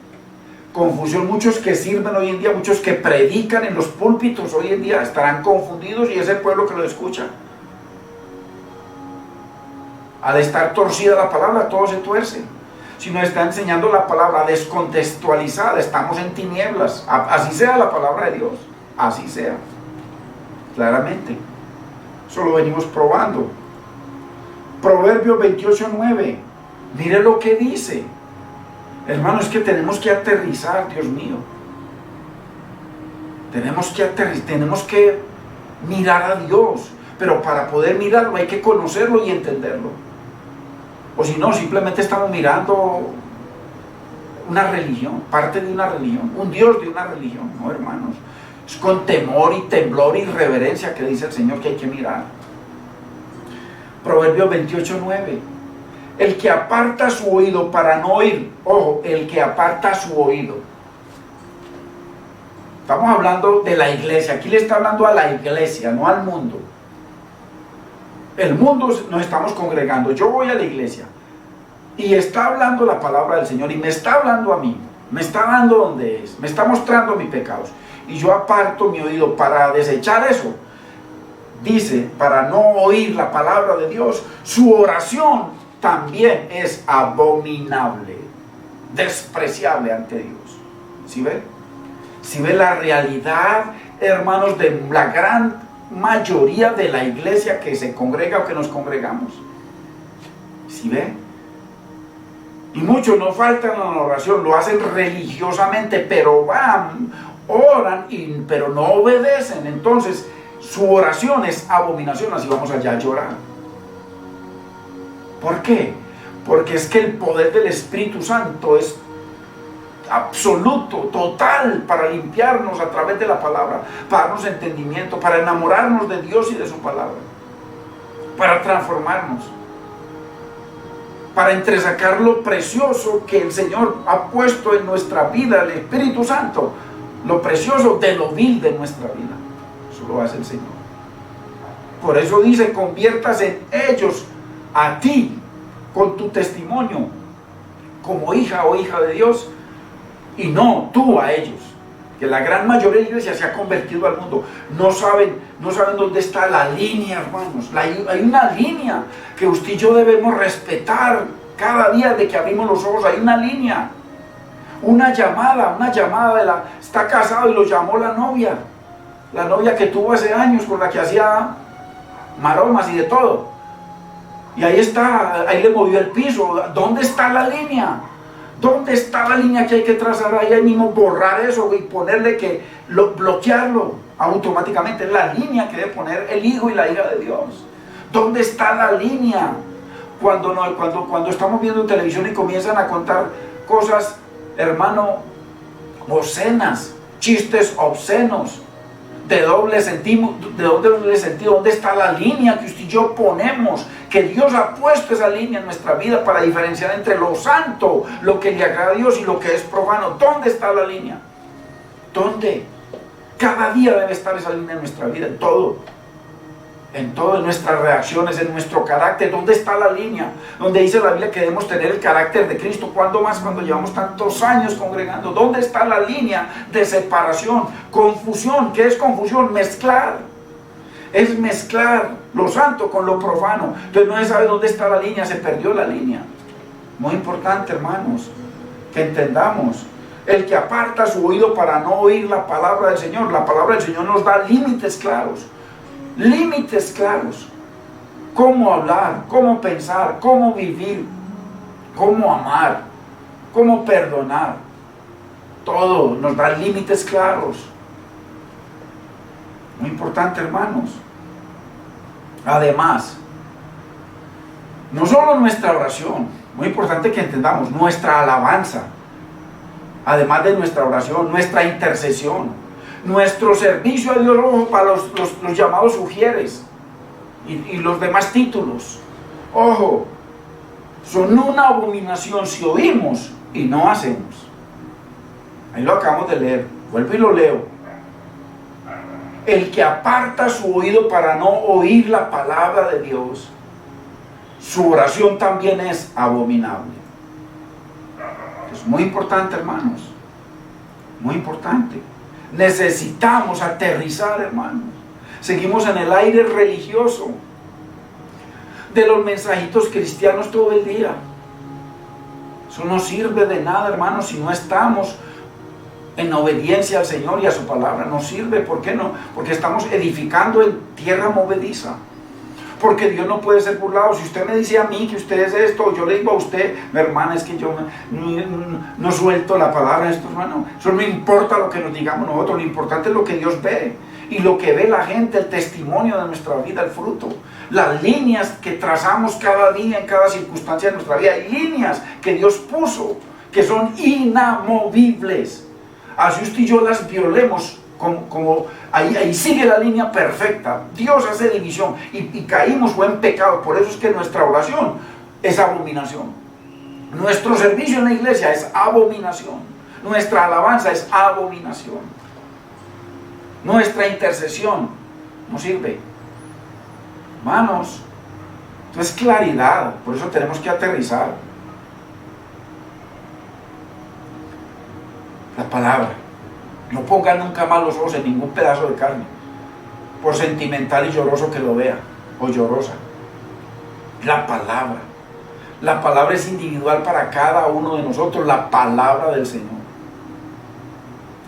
muchos que sirven hoy en día, muchos que predican en los púlpitos hoy en día estarán confundidos, y es el pueblo que lo escucha. Al estar torcida la palabra, todo se tuerce. Si nos está enseñando la palabra descontextualizada, estamos en tinieblas. Así sea la palabra de Dios, así sea, claramente. Eso lo venimos probando. Proverbios 28:9, mire lo que dice. Hermanos, es que tenemos que aterrizar, Dios mío. Tenemos que aterrizar, tenemos que mirar a Dios, pero para poder mirarlo hay que conocerlo y entenderlo. O si no, simplemente estamos mirando una religión, parte de una religión, un Dios de una religión. No, hermanos, es con temor y temblor y reverencia que dice el Señor que hay que mirar. Proverbios 28:9. El que aparta su oído para no oír, ojo, el que aparta su oído. Estamos hablando de la iglesia, aquí le está hablando a la iglesia, no al mundo. El mundo nos estamos congregando, yo voy a la iglesia y está hablando la palabra del Señor y me está hablando a mí, me está dando donde es, me está mostrando mis pecados y yo aparto mi oído para desechar eso. Dice, para no oír la palabra de Dios, su oración también es abominable, despreciable ante Dios. ¿Sí ve? ¿Sí ve la realidad, hermanos, de la gran mayoría de la iglesia que se congrega o que nos congregamos? ¿Sí ve? Y muchos no faltan a la oración, lo hacen religiosamente, pero van, oran, pero no obedecen. Entonces, su oración es abominación, así vamos allá a llorar. ¿Por qué? Porque es que el poder del Espíritu Santo es absoluto, total, para limpiarnos a través de la palabra, para darnos entendimiento, para enamorarnos de Dios y de su palabra, para transformarnos, para entresacar lo precioso que el Señor ha puesto en nuestra vida, el Espíritu Santo, lo precioso de lo vil de nuestra vida. Eso lo hace el Señor. Por eso dice, conviértase en ellos a ti, con tu testimonio, como hija o hija de Dios, y no tú a ellos. Que la gran mayoría de la iglesia se ha convertido al mundo. No saben dónde está la línea, hermanos. Hay una línea que usted y yo debemos respetar cada día de que abrimos los ojos. Hay una línea, una llamada está casado y lo llamó la novia que tuvo hace años, con la que hacía maromas y de todo. Y ahí está, ahí le movió el piso. ¿Dónde está la línea? ¿Dónde está la línea que hay que trazar ahí mismo? Borrar eso y ponerle bloquearlo automáticamente. Es la línea que debe poner el hijo y la hija de Dios. ¿Dónde está la línea? Cuando estamos viendo televisión y comienzan a contar cosas, hermano, obscenas, chistes obscenos, de doble sentido, ¿dónde está la línea que usted y yo ponemos? Que Dios ha puesto esa línea en nuestra vida para diferenciar entre lo santo, lo que le agrada a Dios, y lo que es profano. ¿Dónde está la línea? ¿Dónde? Cada día debe estar esa línea en nuestra vida, en todo, en nuestras reacciones, en nuestro carácter. ¿Dónde está la línea? Donde dice la Biblia que debemos tener el carácter de Cristo. ¿Cuándo más cuando llevamos tantos años congregando? ¿Dónde está la línea de separación? Confusión. ¿Qué es confusión? Mezclar. Es mezclar lo santo con lo profano. Entonces no se sabe dónde está la línea, se perdió la línea. Muy importante, hermanos, que entendamos. El que aparta su oído para no oír la palabra del Señor. La palabra del Señor nos da límites claros. Límites claros. Cómo hablar, cómo pensar, cómo vivir, cómo amar, cómo perdonar. Todo nos da límites claros. Muy importante, hermanos. Además, no solo nuestra oración, muy importante que entendamos, nuestra alabanza, además de nuestra oración, nuestra intercesión, nuestro servicio a Dios, ojo, para los llamados sugieres y los demás títulos, ojo, son una abominación si oímos y no hacemos. Ahí lo acabamos de leer, vuelvo y lo leo. El que aparta su oído para no oír la palabra de Dios, su oración también es abominable. Es muy importante, hermanos, muy importante. Necesitamos aterrizar, hermanos. Seguimos en el aire religioso de los mensajitos cristianos todo el día. Eso no sirve de nada, hermanos, si no estamos en obediencia al Señor y a su palabra. No sirve. ¿Por qué no? Porque estamos edificando en tierra movediza. Porque Dios no puede ser burlado. Si usted me dice a mí que usted es esto, yo le digo a usted, mi hermana, es que yo no suelto la palabra de esto, hermano. Eso no importa lo que nos digamos nosotros, lo importante es lo que Dios ve. Y lo que ve la gente, el testimonio de nuestra vida, el fruto. Las líneas que trazamos cada día, en cada circunstancia de nuestra vida. Hay líneas que Dios puso que son inamovibles. Así usted y yo las violemos, ahí sigue la línea perfecta. Dios hace división y caímos o en pecado. Por eso es que nuestra oración es abominación. Nuestro servicio en la iglesia es abominación. Nuestra alabanza es abominación. Nuestra intercesión no sirve. Hermanos, esto es claridad. Por eso tenemos que aterrizar. La palabra. No pongan nunca más los ojos en ningún pedazo de carne, por sentimental y lloroso que lo vea, o llorosa. La palabra. La palabra es individual para cada uno de nosotros, la palabra del Señor.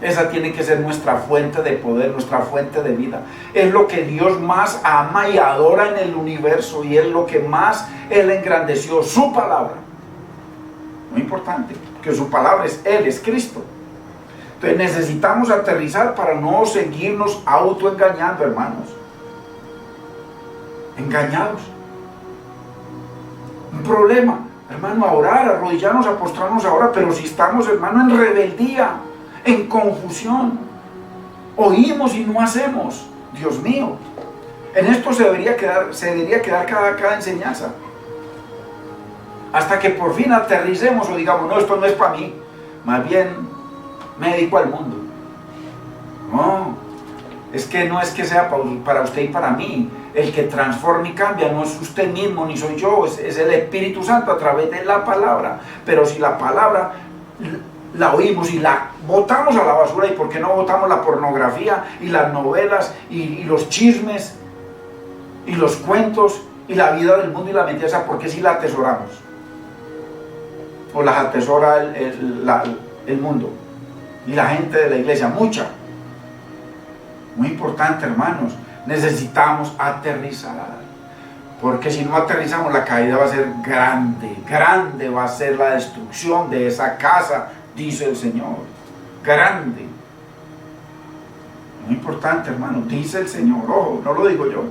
Esa tiene que ser nuestra fuente de poder, nuestra fuente de vida. Es lo que Dios más ama y adora en el universo, y es lo que más Él engrandeció, su palabra. Muy importante, que su palabra es Él, es Cristo. Entonces necesitamos aterrizar para no seguirnos autoengañando, hermanos. Engañados. Un problema, hermano, a orar, a arrodillarnos, a postrarnos ahora, pero si estamos, hermano, en rebeldía, en confusión, oímos y no hacemos. Dios mío, en esto se debería quedar cada enseñanza. Hasta que por fin aterricemos o digamos, no, esto no es para mí. Más bien me dedico al mundo. No, es que sea para usted y para mí. El que transforma y cambia no es usted mismo ni soy yo, es el Espíritu Santo a través de la palabra. Pero si la palabra la oímos y la botamos a la basura, ¿y por qué no botamos la pornografía y las novelas y los chismes y los cuentos y la vida del mundo y la mentira? ¿Por qué si la atesoramos? O las atesora el mundo y la gente de la iglesia, mucha. Muy importante, hermanos, necesitamos aterrizar, porque si no aterrizamos la caída va a ser grande, grande va a ser la destrucción de esa casa, dice el Señor, grande. Muy importante, hermano, dice el Señor, ojo, no lo digo yo.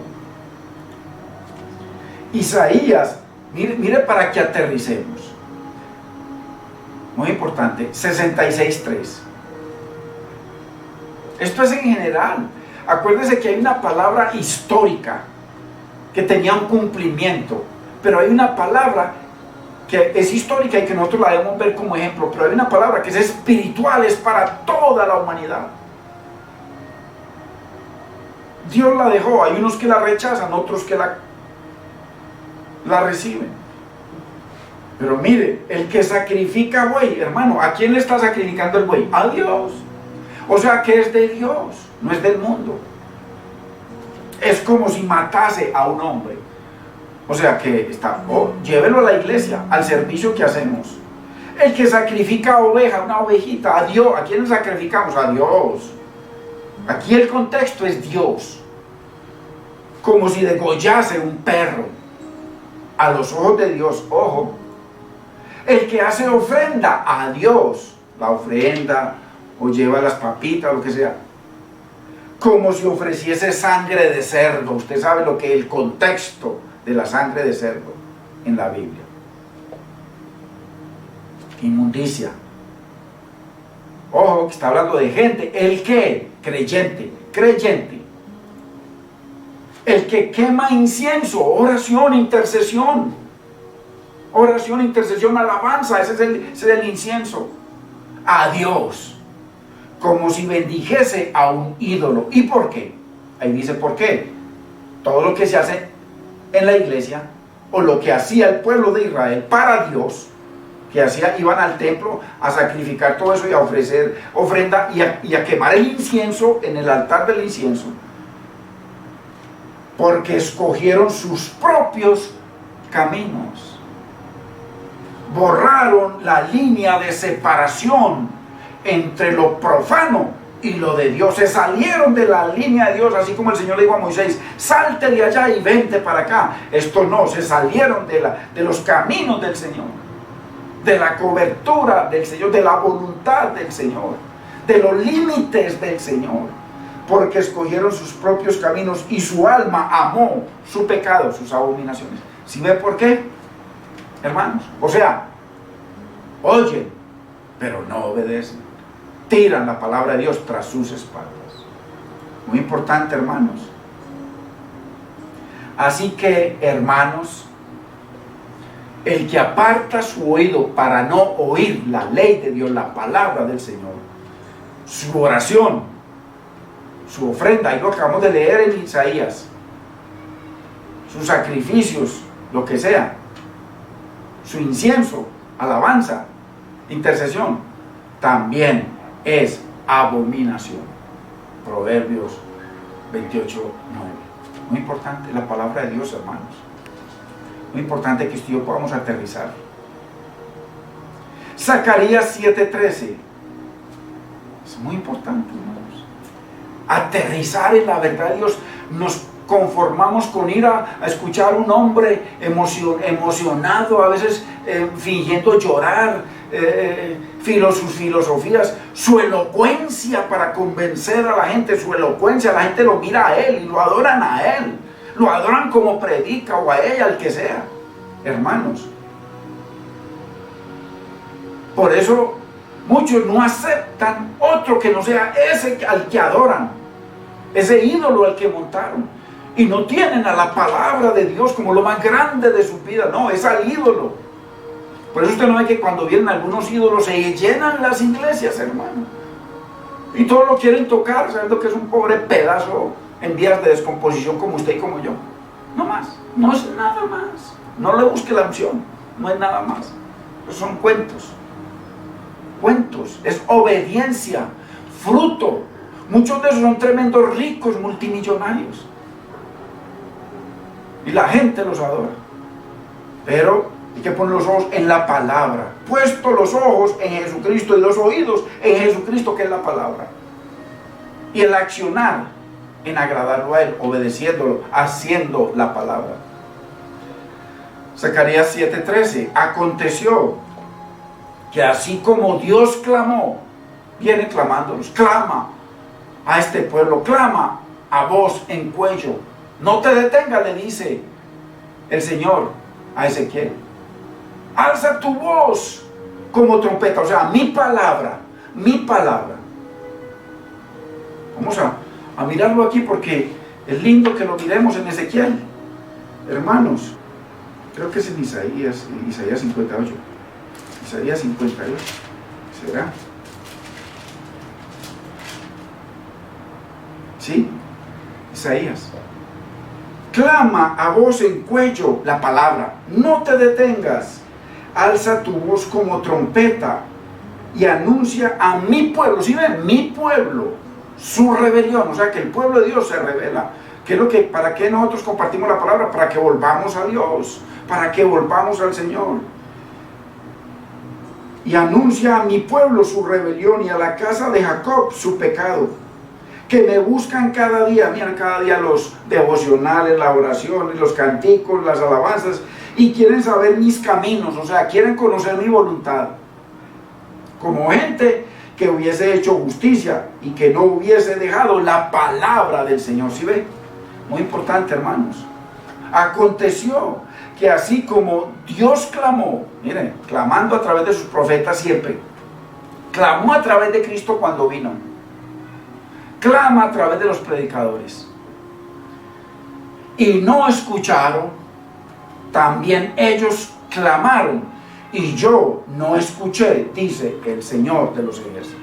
Isaías, mire para que aterricemos. Muy importante, 66:3. Esto es en general. Acuérdese que hay una palabra histórica que tenía un cumplimiento, pero hay una palabra que es histórica y que nosotros la debemos ver como ejemplo, pero hay una palabra que es espiritual, es para toda la humanidad. Dios la dejó, hay unos que la rechazan, otros que la reciben. Pero mire, el que sacrifica buey, hermano, ¿a quién le está sacrificando el buey? A Dios. O sea que es de Dios, no es del mundo. Es como si matase a un hombre. O sea que llévelo a la iglesia, al servicio que hacemos. El que sacrifica oveja, una ovejita, a Dios. ¿A quién le sacrificamos? A Dios. Aquí el contexto es Dios. Como si degollase un perro. A los ojos de Dios, ojo. El que hace ofrenda a Dios, la ofrenda, o lleva las papitas, lo que sea, como si ofreciese sangre de cerdo. Usted sabe lo que es el contexto de la sangre de cerdo en la Biblia. Inmundicia. Ojo, que está hablando de gente. ¿El qué? Creyente. El que quema incienso, oración, intercesión. Oración, intercesión, alabanza, ese es el incienso. A Dios. Como si bendijese a un ídolo. ¿Y por qué? Ahí dice por qué. Todo lo que se hace en la iglesia, o lo que hacía el pueblo de Israel para Dios, que iban al templo a sacrificar todo eso y a ofrecer ofrenda y a quemar el incienso en el altar del incienso, porque escogieron sus propios caminos, borraron la línea de separación entre lo profano y lo de Dios, se salieron de la línea de Dios, así como el Señor le dijo a Moisés, salte de allá y vente para acá. Esto no, se salieron de los caminos del Señor, de la cobertura del Señor, de la voluntad del Señor, de los límites del Señor, porque escogieron sus propios caminos y su alma amó su pecado, sus abominaciones. ¿Sí ve por qué, hermanos? O sea, oye, pero no obedecen. Tiran la palabra de Dios tras sus espaldas. Muy importante, hermanos. Así que, hermanos, el que aparta su oído para no oír la ley de Dios, la palabra del Señor, su oración, su ofrenda, ahí lo acabamos de leer en Isaías, sus sacrificios, lo que sea, su incienso, alabanza, intercesión, también es abominación. Proverbios 28:9. Muy importante la palabra de Dios, hermanos. Muy importante que usted y yo podamos aterrizar. Zacarías 7:13. Es muy importante, hermanos. Aterrizar en la verdad de Dios. Nos conformamos con ir a escuchar a un hombre emocionado, a veces fingiendo llorar, sus filosofías, su elocuencia para convencer a la gente, su elocuencia, la gente lo mira a él y lo adoran a él, lo adoran como predica o a ella, al que sea, hermanos. Por eso muchos no aceptan otro que no sea ese al que adoran, ese ídolo al que montaron, y no tienen a la palabra de Dios como lo más grande de su vida, no, es al ídolo. Por eso usted no ve que cuando vienen algunos ídolos se llenan las iglesias, hermano, y todos lo quieren tocar, sabiendo que es un pobre pedazo en vías de descomposición como usted y como yo. No más, no es nada más. No le busque la unción, no es nada más. Esos son cuentos. Cuentos, es obediencia, fruto. Muchos de esos son tremendos ricos, multimillonarios, y la gente los adora. Pero hay que poner los ojos en la palabra, puesto los ojos en Jesucristo y los oídos en Jesucristo, que es la palabra, y el accionar en agradarlo a Él, obedeciéndolo, haciendo la palabra. Zacarías 7:13. Aconteció que así como Dios clamó, viene clamándonos, clama a este pueblo, clama a voz en cuello, no te detengas, le dice el Señor a Ezequiel. Alza tu voz como trompeta, o sea, mi palabra, mi palabra. Vamos a mirarlo aquí porque es lindo que lo miremos en Ezequiel, hermanos. Creo que es en Isaías 58. Isaías 58, ¿será? ¿Sí? Isaías. Clama a voz en cuello la palabra, no te detengas, alza tu voz como trompeta y anuncia a mi pueblo, ¿sí ven? Mi pueblo, su rebelión, o sea que el pueblo de Dios se revela. ¿Qué es lo que, para qué nosotros compartimos la palabra? Para que volvamos a Dios, para que volvamos al Señor. Y anuncia a mi pueblo su rebelión y a la casa de Jacob su pecado. Que me buscan cada día, miren cada día los devocionales, la oración, los canticos, las alabanzas, y quieren saber mis caminos, o sea, quieren conocer mi voluntad. Como gente que hubiese hecho justicia y que no hubiese dejado la palabra del Señor. ¿Sí ve? Muy importante, hermanos. Aconteció que así como Dios clamó, miren, clamando a través de sus profetas siempre, clamó a través de Cristo cuando vino, clama a través de los predicadores, y no escucharon, también ellos clamaron, y yo no escuché, dice el Señor de los ejércitos.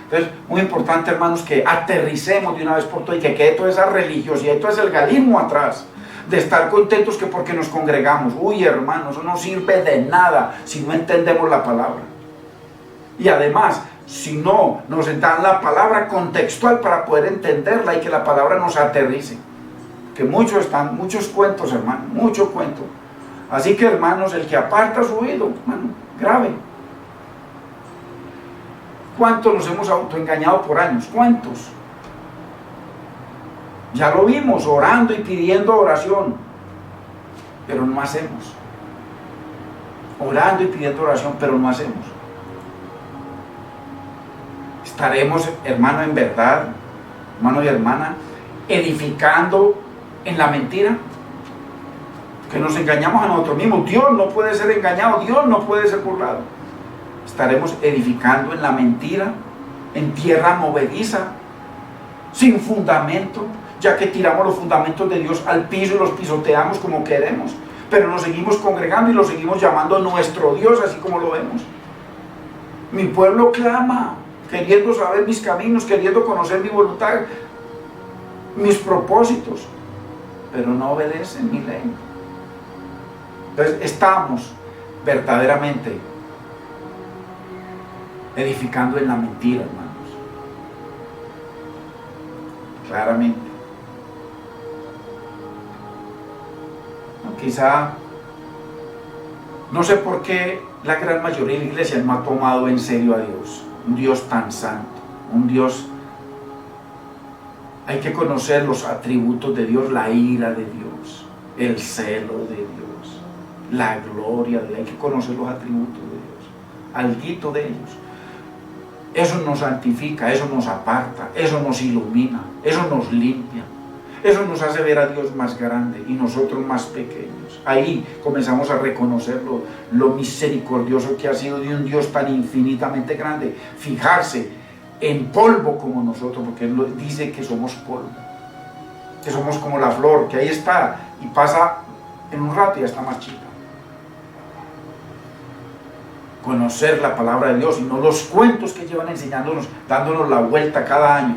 Entonces, muy importante, hermanos, que aterricemos de una vez por todas y que quede toda esa religiosidad y todo ese legalismo atrás, de estar contentos que porque nos congregamos. Uy, hermanos, eso no sirve de nada si no entendemos la palabra. Y además, si no nos dan la palabra contextual para poder entenderla y que la palabra nos aterrice. Que muchos cuentos, hermano, mucho cuento. Así que, hermanos, el que aparta su oído, hermano, grave. ¿Cuántos nos hemos autoengañado por años? ¿Cuántos? Ya lo vimos, orando y pidiendo oración, pero no hacemos. Orando y pidiendo oración, pero no hacemos. Estaremos, hermano, en verdad, hermano y hermana, edificando en la mentira, que nos engañamos a nosotros mismos. Dios no puede ser engañado, Dios no puede ser burlado. Estaremos edificando en la mentira, en tierra movediza, sin fundamento, ya que tiramos los fundamentos de Dios al piso y los pisoteamos como queremos, pero nos seguimos congregando y lo seguimos llamando nuestro Dios, así como lo vemos. Mi pueblo clama, queriendo saber mis caminos, queriendo conocer mi voluntad, mis propósitos, pero no obedecen mi ley. Entonces estamos verdaderamente edificando en la mentira, hermanos. Claramente. No, quizá, no sé por qué la gran mayoría de la iglesia no ha tomado en serio a Dios, un Dios tan santo, un Dios. Hay que conocer los atributos de Dios, la ira de Dios, el celo de Dios, la gloria de Dios. Hay que conocer los atributos de Dios, alguito de ellos. Eso nos santifica, eso nos aparta, eso nos ilumina, eso nos limpia, eso nos hace ver a Dios más grande y nosotros más pequeños. Ahí comenzamos a reconocer lo misericordioso que ha sido de un Dios tan infinitamente grande, fijarse en polvo como nosotros, porque Él dice que somos polvo, que somos como la flor, que ahí está y pasa en un rato y ya está más chica. Conocer la palabra de Dios y no los cuentos que llevan enseñándonos, dándonos la vuelta cada año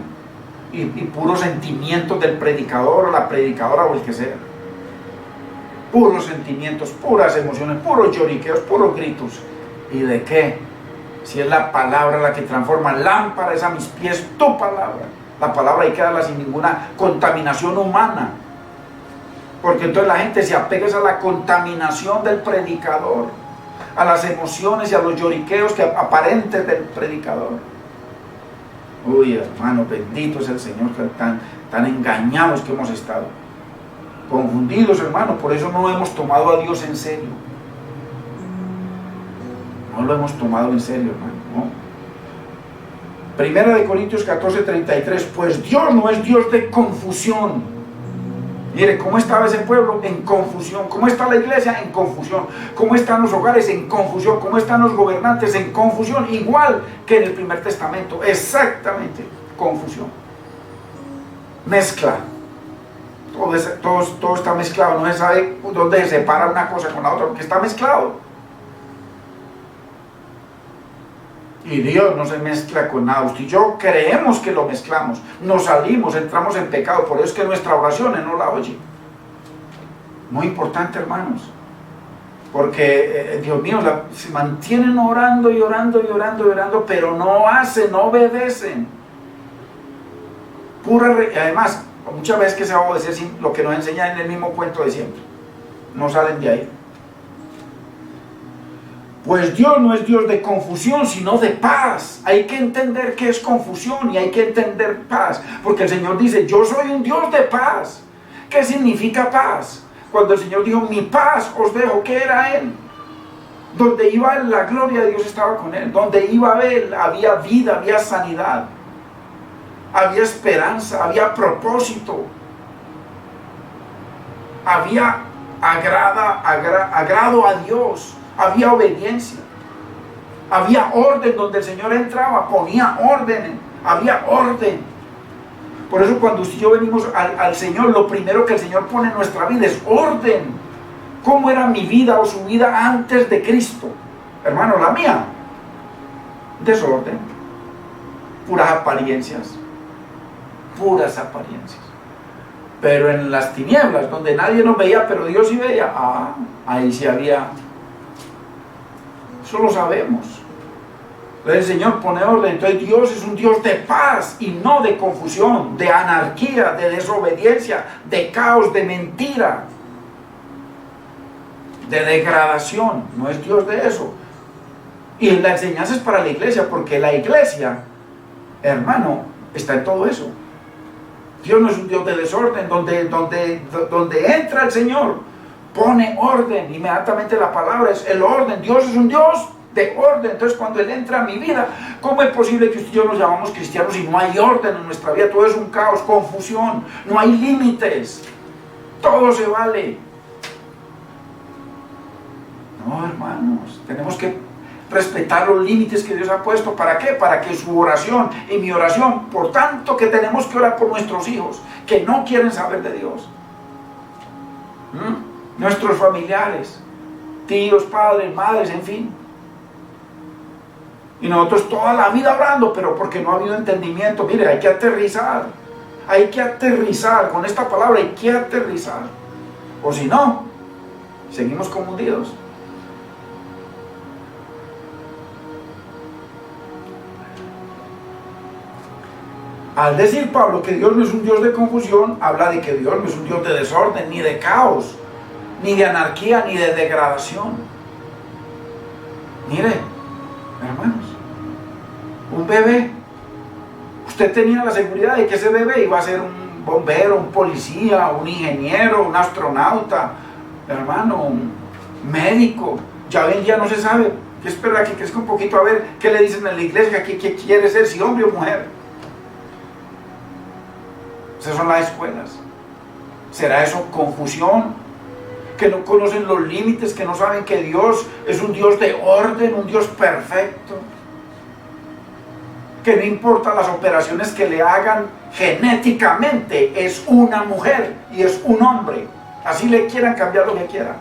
y puros sentimientos del predicador o la predicadora o el que sea, puros sentimientos, puras emociones, puros lloriqueos, puros gritos. ¿Y de qué? Si es la palabra la que transforma, lámpara es a mis pies tu palabra. La palabra hay que darla sin ninguna contaminación humana, porque entonces la gente se apega a la contaminación del predicador, a las emociones y a los lloriqueos que aparentes del predicador. Uy, hermano, bendito es el Señor, tan engañados que hemos estado, confundidos, hermano. Por eso no hemos tomado a Dios en serio. No lo hemos tomado en serio, hermano, ¿no? Primera de Corintios 14:33, pues Dios no es Dios de confusión. Mire, ¿cómo estaba ese pueblo? En confusión. ¿Cómo está la iglesia? En confusión. ¿Cómo están los hogares? En confusión. ¿Cómo están los gobernantes? En confusión. Igual que en el primer testamento. Exactamente. Confusión. Mezcla. Todo está mezclado. No se sabe dónde se separa una cosa con la otra, porque está mezclado. Y Dios no se mezcla con nada. Usted y yo creemos que lo mezclamos. Nos salimos, entramos en pecado. Por eso es que nuestra oración no la oye. Muy importante, hermanos. Porque, Dios mío, se mantienen orando y orando y orando y orando, pero no hacen, no obedecen. Además, muchas veces que se va a obedecer lo que nos enseñan en el mismo cuento de siempre. No salen de ahí. Pues Dios no es Dios de confusión, sino de paz. Hay que entender qué es confusión y hay que entender paz. Porque el Señor dice, yo soy un Dios de paz. ¿Qué significa paz? Cuando el Señor dijo, mi paz os dejo, ¿qué era Él? Donde iba Él, la gloria de Dios estaba con Él. Donde iba Él, había vida, había sanidad, había esperanza, había propósito, había agrado a Dios. Había obediencia, había orden. Donde el Señor entraba, ponía orden, había orden. Por eso cuando usted y yo venimos al Señor, lo primero que el Señor pone en nuestra vida es orden. ¿Cómo era mi vida o su vida antes de Cristo? Hermano, la mía, desorden, puras apariencias, pero en las tinieblas, donde nadie nos veía, pero Dios sí veía, ahí sí había. Eso lo sabemos. Entonces el Señor pone orden. Entonces Dios es un Dios de paz y no de confusión, de anarquía, de desobediencia, de caos, de mentira, de degradación. No es Dios de eso. Y la enseñanza es para la iglesia, porque la iglesia, hermano, está en todo eso. Dios no es un Dios de desorden. Donde entra el Señor, pone orden. Inmediatamente la palabra es el orden. Dios es un Dios de orden. Entonces cuando Él entra a mi vida, ¿cómo es posible que usted y yo nos llamamos cristianos y no hay orden en nuestra vida? Todo es un caos, confusión, no hay límites, todo se vale. No, hermanos, tenemos que respetar los límites que Dios ha puesto. ¿Para qué? Para que su oración y mi oración, por tanto que tenemos que orar por nuestros hijos, que no quieren saber de Dios. Nuestros familiares, tíos, padres, madres, en fin. Y nosotros toda la vida orando, pero porque no ha habido entendimiento. Mire, hay que aterrizar. Hay que aterrizar. Con esta palabra hay que aterrizar. O si no, seguimos confundidos. Al decir Pablo que Dios no es un Dios de confusión, habla de que Dios no es un Dios de desorden, ni de caos, ni de anarquía, ni de degradación. Mire, hermanos, un bebé, usted tenía la seguridad de que ese bebé iba a ser un bombero, un policía, un ingeniero, un astronauta, hermano, un médico. Ya hoy en día no se sabe. ¿Qué espera que crezca un poquito a ver qué le dicen en la iglesia, qué quiere ser, si hombre o mujer? Esas son las escuelas. ¿Será eso confusión? Que no conocen los límites, que no saben que Dios es un Dios de orden, un Dios perfecto. Que no importa las operaciones que le hagan genéticamente, es una mujer y es un hombre. Así le quieran cambiar lo que quieran.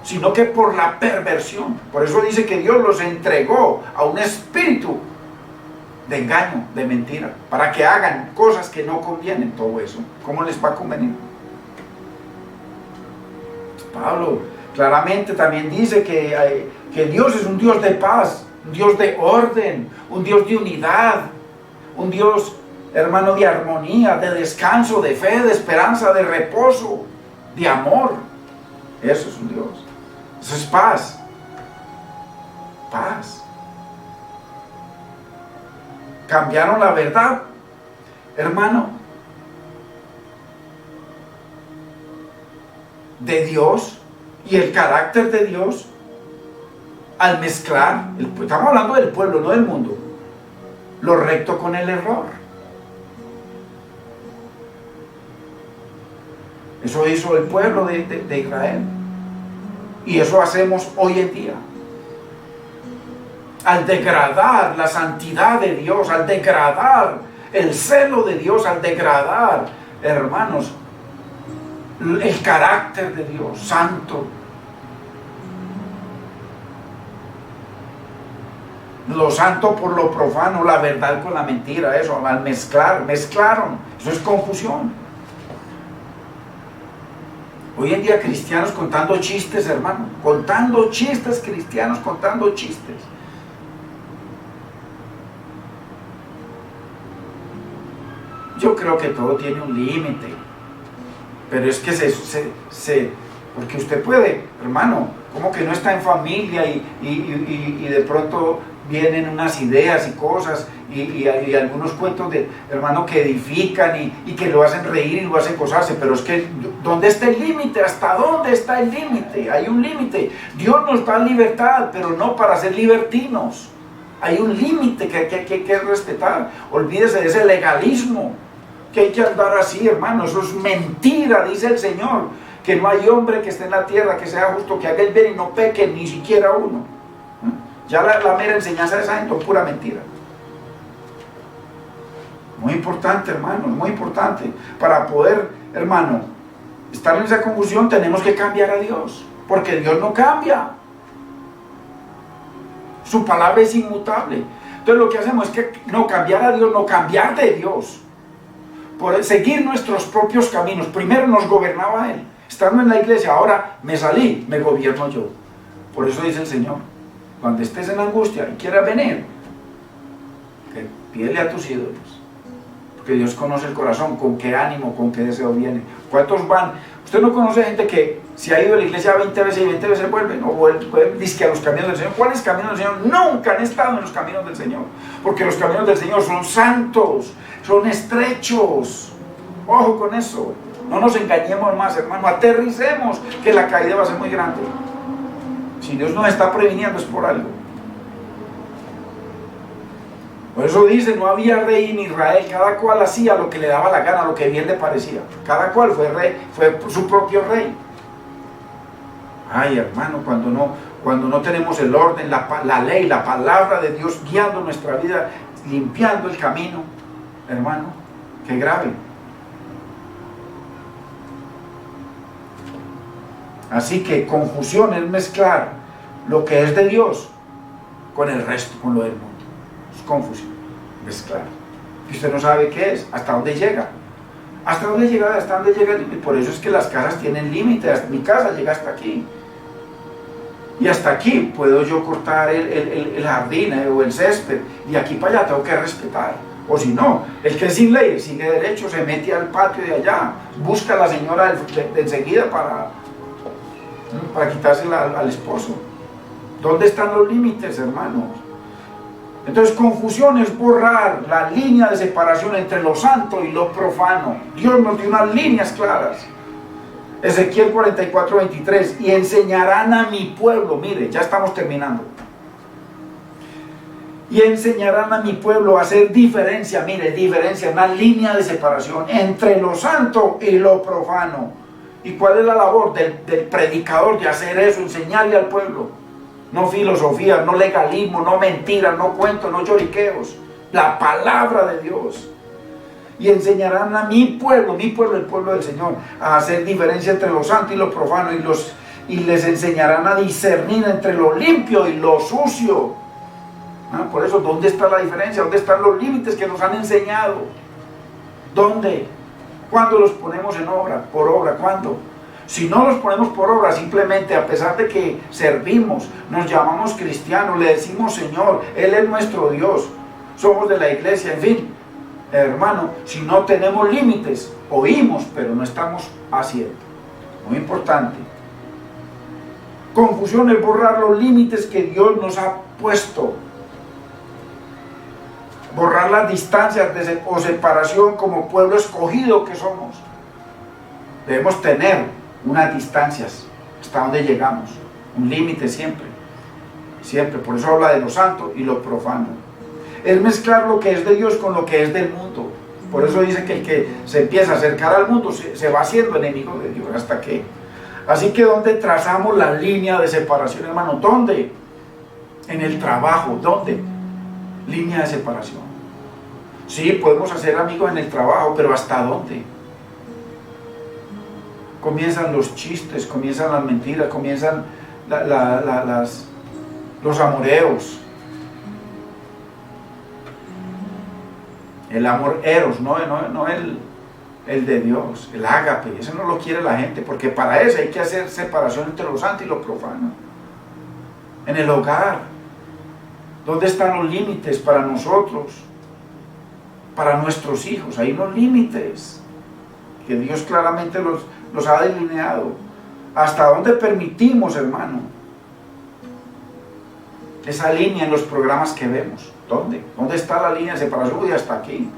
Sino que por la perversión. Por eso dice que Dios los entregó a un espíritu de engaño, de mentira, para que hagan cosas que no convienen. Todo eso, ¿cómo les va a convenir? Pablo claramente también dice que Dios es un Dios de paz, un Dios de orden, un Dios de unidad, un Dios, hermano, de armonía, de descanso, de fe, de esperanza, de reposo, de amor. Eso es un Dios. Eso es paz. Paz. Cambiaron la verdad, hermano, de Dios y el carácter de Dios al mezclar, estamos hablando del pueblo, no del mundo, lo recto con el error. Eso hizo el pueblo de Israel, y eso hacemos hoy en día. Al degradar la santidad de Dios, al degradar el celo de Dios, al degradar, hermanos, el carácter de Dios santo, lo santo por lo profano, la verdad con la mentira, eso, al mezclaron, eso es confusión. Hoy en día cristianos contando chistes, hermano, contando chistes, cristianos contando chistes. Yo creo que todo tiene un límite, pero es que porque usted puede, hermano, como que no está en familia y de pronto vienen unas ideas y cosas y algunos cuentos de hermano que edifican y que lo hacen reír y lo hacen gozarse, pero es que ¿dónde está el límite? ¿Hasta dónde está el límite? Hay un límite. Dios nos da libertad, pero no para ser libertinos. Hay un límite que hay que respetar. Olvídese de ese legalismo, que hay que andar así, hermano. Eso es mentira, dice el Señor, que no hay hombre que esté en la tierra que sea justo, que haga el bien y no peque, ni siquiera uno. Ya la mera enseñanza de esa gente es pura mentira. Muy importante, hermano, muy importante. Para poder, hermano, estar en esa confusión tenemos que cambiar a Dios, porque Dios no cambia. Su palabra es inmutable. Entonces lo que hacemos es que no cambiar a Dios, no cambiar de Dios, por seguir nuestros propios caminos. Primero nos gobernaba Él, estando en la iglesia, ahora me salí, me gobierno yo. Por eso dice el Señor, cuando estés en angustia y quieras venir, que pídele a tus ídolos, porque Dios conoce el corazón, con qué ánimo, con qué deseo viene. ¿Cuántos van? Usted no conoce gente que se ha ido a la iglesia 20 veces y 20 veces vuelven, o dice que a los caminos del Señor. ¿Cuáles caminos del Señor? Nunca han estado en los caminos del Señor, porque los caminos del Señor son santos, son estrechos. Ojo con eso, no nos engañemos más, hermano, aterricemos que la caída va a ser muy grande. Si Dios nos está previniendo es por algo. Por eso dice, no había rey en Israel, cada cual hacía lo que le daba la gana, lo que bien le parecía. Cada cual fue rey, fue su propio rey. Ay, hermano, cuando Cuando no tenemos el orden, la ley, la palabra de Dios guiando nuestra vida, limpiando el camino, hermano, qué grave. Así que confusión es mezclar lo que es de Dios con el resto, con lo del mundo. Es confusión, mezclar. Y usted no sabe qué es, hasta dónde llega. Hasta dónde llega, hasta dónde llega. Y por eso es que las casas tienen límites. Mi casa llega hasta aquí. Y hasta aquí puedo yo cortar el jardín o el césped. Y aquí para allá tengo que respetar. O si no, el que es sin ley sigue derecho, se mete al patio de allá, busca a la señora de enseguida para quitársela al esposo. ¿Dónde están los límites, hermanos? Entonces, confusión es borrar la línea de separación entre lo santo y lo profano. Dios nos dio unas líneas claras. Ezequiel 44, 23. Y enseñarán a mi pueblo, mire, ya estamos terminando. Y enseñarán a mi pueblo a hacer diferencia, mire, diferencia, una línea de separación entre lo santo y lo profano. ¿Y cuál es la labor del predicador de hacer eso? Enseñarle al pueblo. No filosofía, no legalismo, no mentiras, no cuentos, no lloriqueos. La palabra de Dios. Y enseñarán a mi pueblo, el pueblo del Señor, a hacer diferencia entre lo santo y lo profano. Y les enseñarán a discernir entre lo limpio y lo sucio. Por eso, ¿dónde está la diferencia? ¿Dónde están los límites que nos han enseñado? ¿Dónde? ¿Cuándo los ponemos en obra? ¿Por obra? ¿Cuándo? Si no los ponemos por obra, simplemente a pesar de que servimos, nos llamamos cristianos, le decimos Señor, Él es nuestro Dios, somos de la iglesia, en fin, hermano, si no tenemos límites, oímos, pero no estamos haciendo. Muy importante. Confusión es borrar los límites que Dios nos ha puesto. Borrar las distancias o separación como pueblo escogido que somos. Debemos tener unas distancias hasta donde llegamos, un límite siempre, siempre. Por eso habla de lo santo y lo profano. Es mezclar lo que es de Dios con lo que es del mundo. Por eso dice que el que se empieza a acercar al mundo se va haciendo enemigo de Dios. ¿Hasta qué? Así que ¿dónde trazamos la línea de separación, hermano? ¿Dónde? En el trabajo. ¿Dónde? Línea de separación. Sí, podemos hacer amigos en el trabajo, pero ¿hasta dónde? Comienzan los chistes, comienzan las mentiras, comienzan los amoreos. El amor eros, no el de Dios, el ágape, eso no lo quiere la gente, porque para eso hay que hacer separación entre lo santo y lo profano. En el hogar, ¿dónde están los límites para nosotros? Para nuestros hijos, hay unos límites que Dios claramente los ha delineado. ¿Hasta dónde permitimos, hermano? Esa línea en los programas que vemos. ¿Dónde? ¿Dónde está la línea de separación? Y hasta aquí.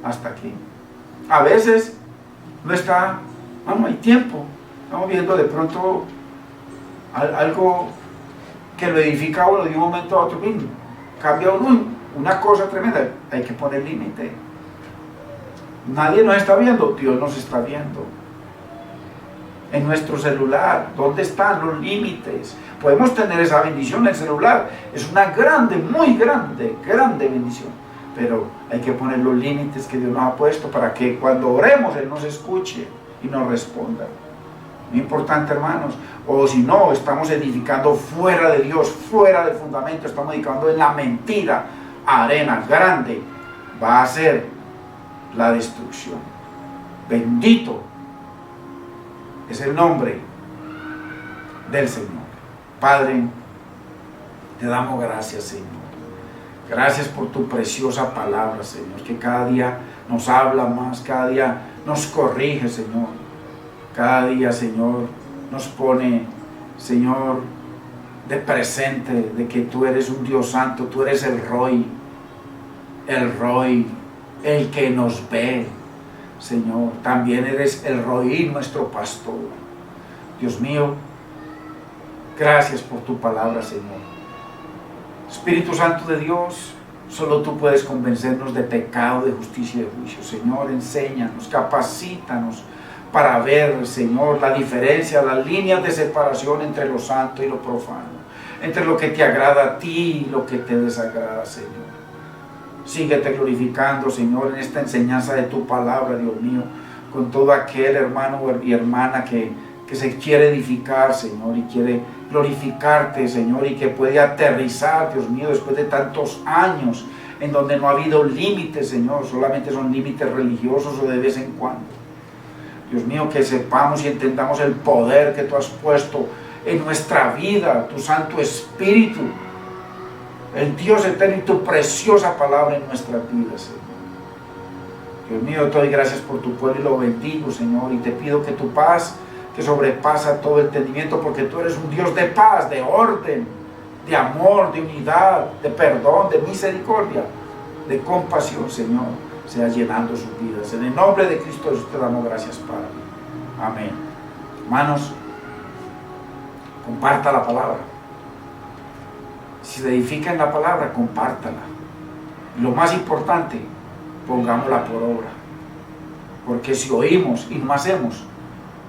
Hasta aquí. A veces no está, no hay tiempo. Estamos viendo de pronto algo que lo edifica a uno de un momento a otro. Cambia uno una cosa tremenda. Hay que poner límite. Nadie nos está viendo, Dios nos está viendo. En nuestro celular, ¿dónde están los límites? Podemos tener esa bendición, el celular es una grande, muy grande, grande bendición, pero hay que poner los límites que Dios nos ha puesto para que cuando oremos Él nos escuche y nos responda. Muy importante, hermanos. O si no, estamos edificando fuera de Dios, fuera del fundamento, estamos edificando en la mentira, arena grande, va a ser la destrucción. Bendito es el nombre del Señor. Padre, te damos gracias, Señor. Gracias por tu preciosa palabra, Señor, que cada día nos habla más, cada día nos corrige, Señor. Cada día, Señor, nos pone, Señor, de presente de que tú eres un Dios santo, tú eres el Roy, el que nos ve, Señor. También eres el Roy, nuestro pastor. Dios mío, gracias por tu palabra, Señor. Espíritu Santo de Dios, solo tú puedes convencernos de pecado, de justicia y de juicio. Señor, enséñanos, capacítanos para ver, Señor, la diferencia, las líneas de separación entre lo santo y lo profano, entre lo que te agrada a ti y lo que te desagrada, Señor. Síguete glorificando, Señor, en esta enseñanza de tu palabra, Dios mío, con todo aquel hermano y hermana que se quiere edificar, Señor, y quiere glorificarte, Señor, y que puede aterrizar, Dios mío, después de tantos años en donde no ha habido límites, Señor, solamente son límites religiosos o de vez en cuando. Dios mío, que sepamos y entendamos el poder que tú has puesto en nuestra vida, tu Santo Espíritu, el Dios eterno y tu preciosa palabra en nuestras vidas, Señor. Dios mío, te doy gracias por tu pueblo y lo bendigo, Señor, y te pido que tu paz, que sobrepasa todo entendimiento, porque tú eres un Dios de paz, de orden, de amor, de unidad, de perdón, de misericordia, de compasión, Señor, sea llenando sus vidas. En el nombre de Cristo Jesús te damos gracias, Padre. Amén. Hermanos, comparta la palabra. Si se edifica en la palabra, compártala. Y lo más importante, pongámosla por obra. Porque si oímos y no hacemos,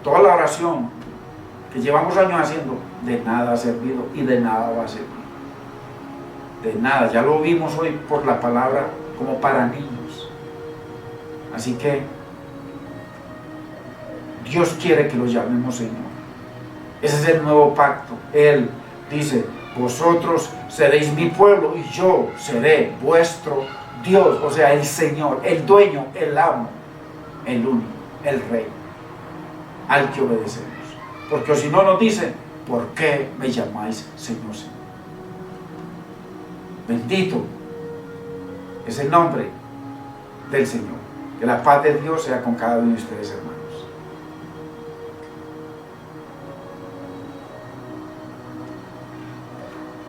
toda la oración que llevamos años haciendo, de nada ha servido y de nada va a servir. De nada, ya lo vimos hoy por la palabra como para niños. Así que Dios quiere que lo llamemos Señor. Ese es el nuevo pacto. Él dice: vosotros seréis mi pueblo y yo seré vuestro Dios. O sea, el Señor, el dueño, el amo, el único, el rey, al que obedecemos. Porque si no nos dice: ¿por qué me llamáis Señor, Señor? Bendito es el nombre del Señor. Que la paz de Dios sea con cada uno de ustedes, hermanos.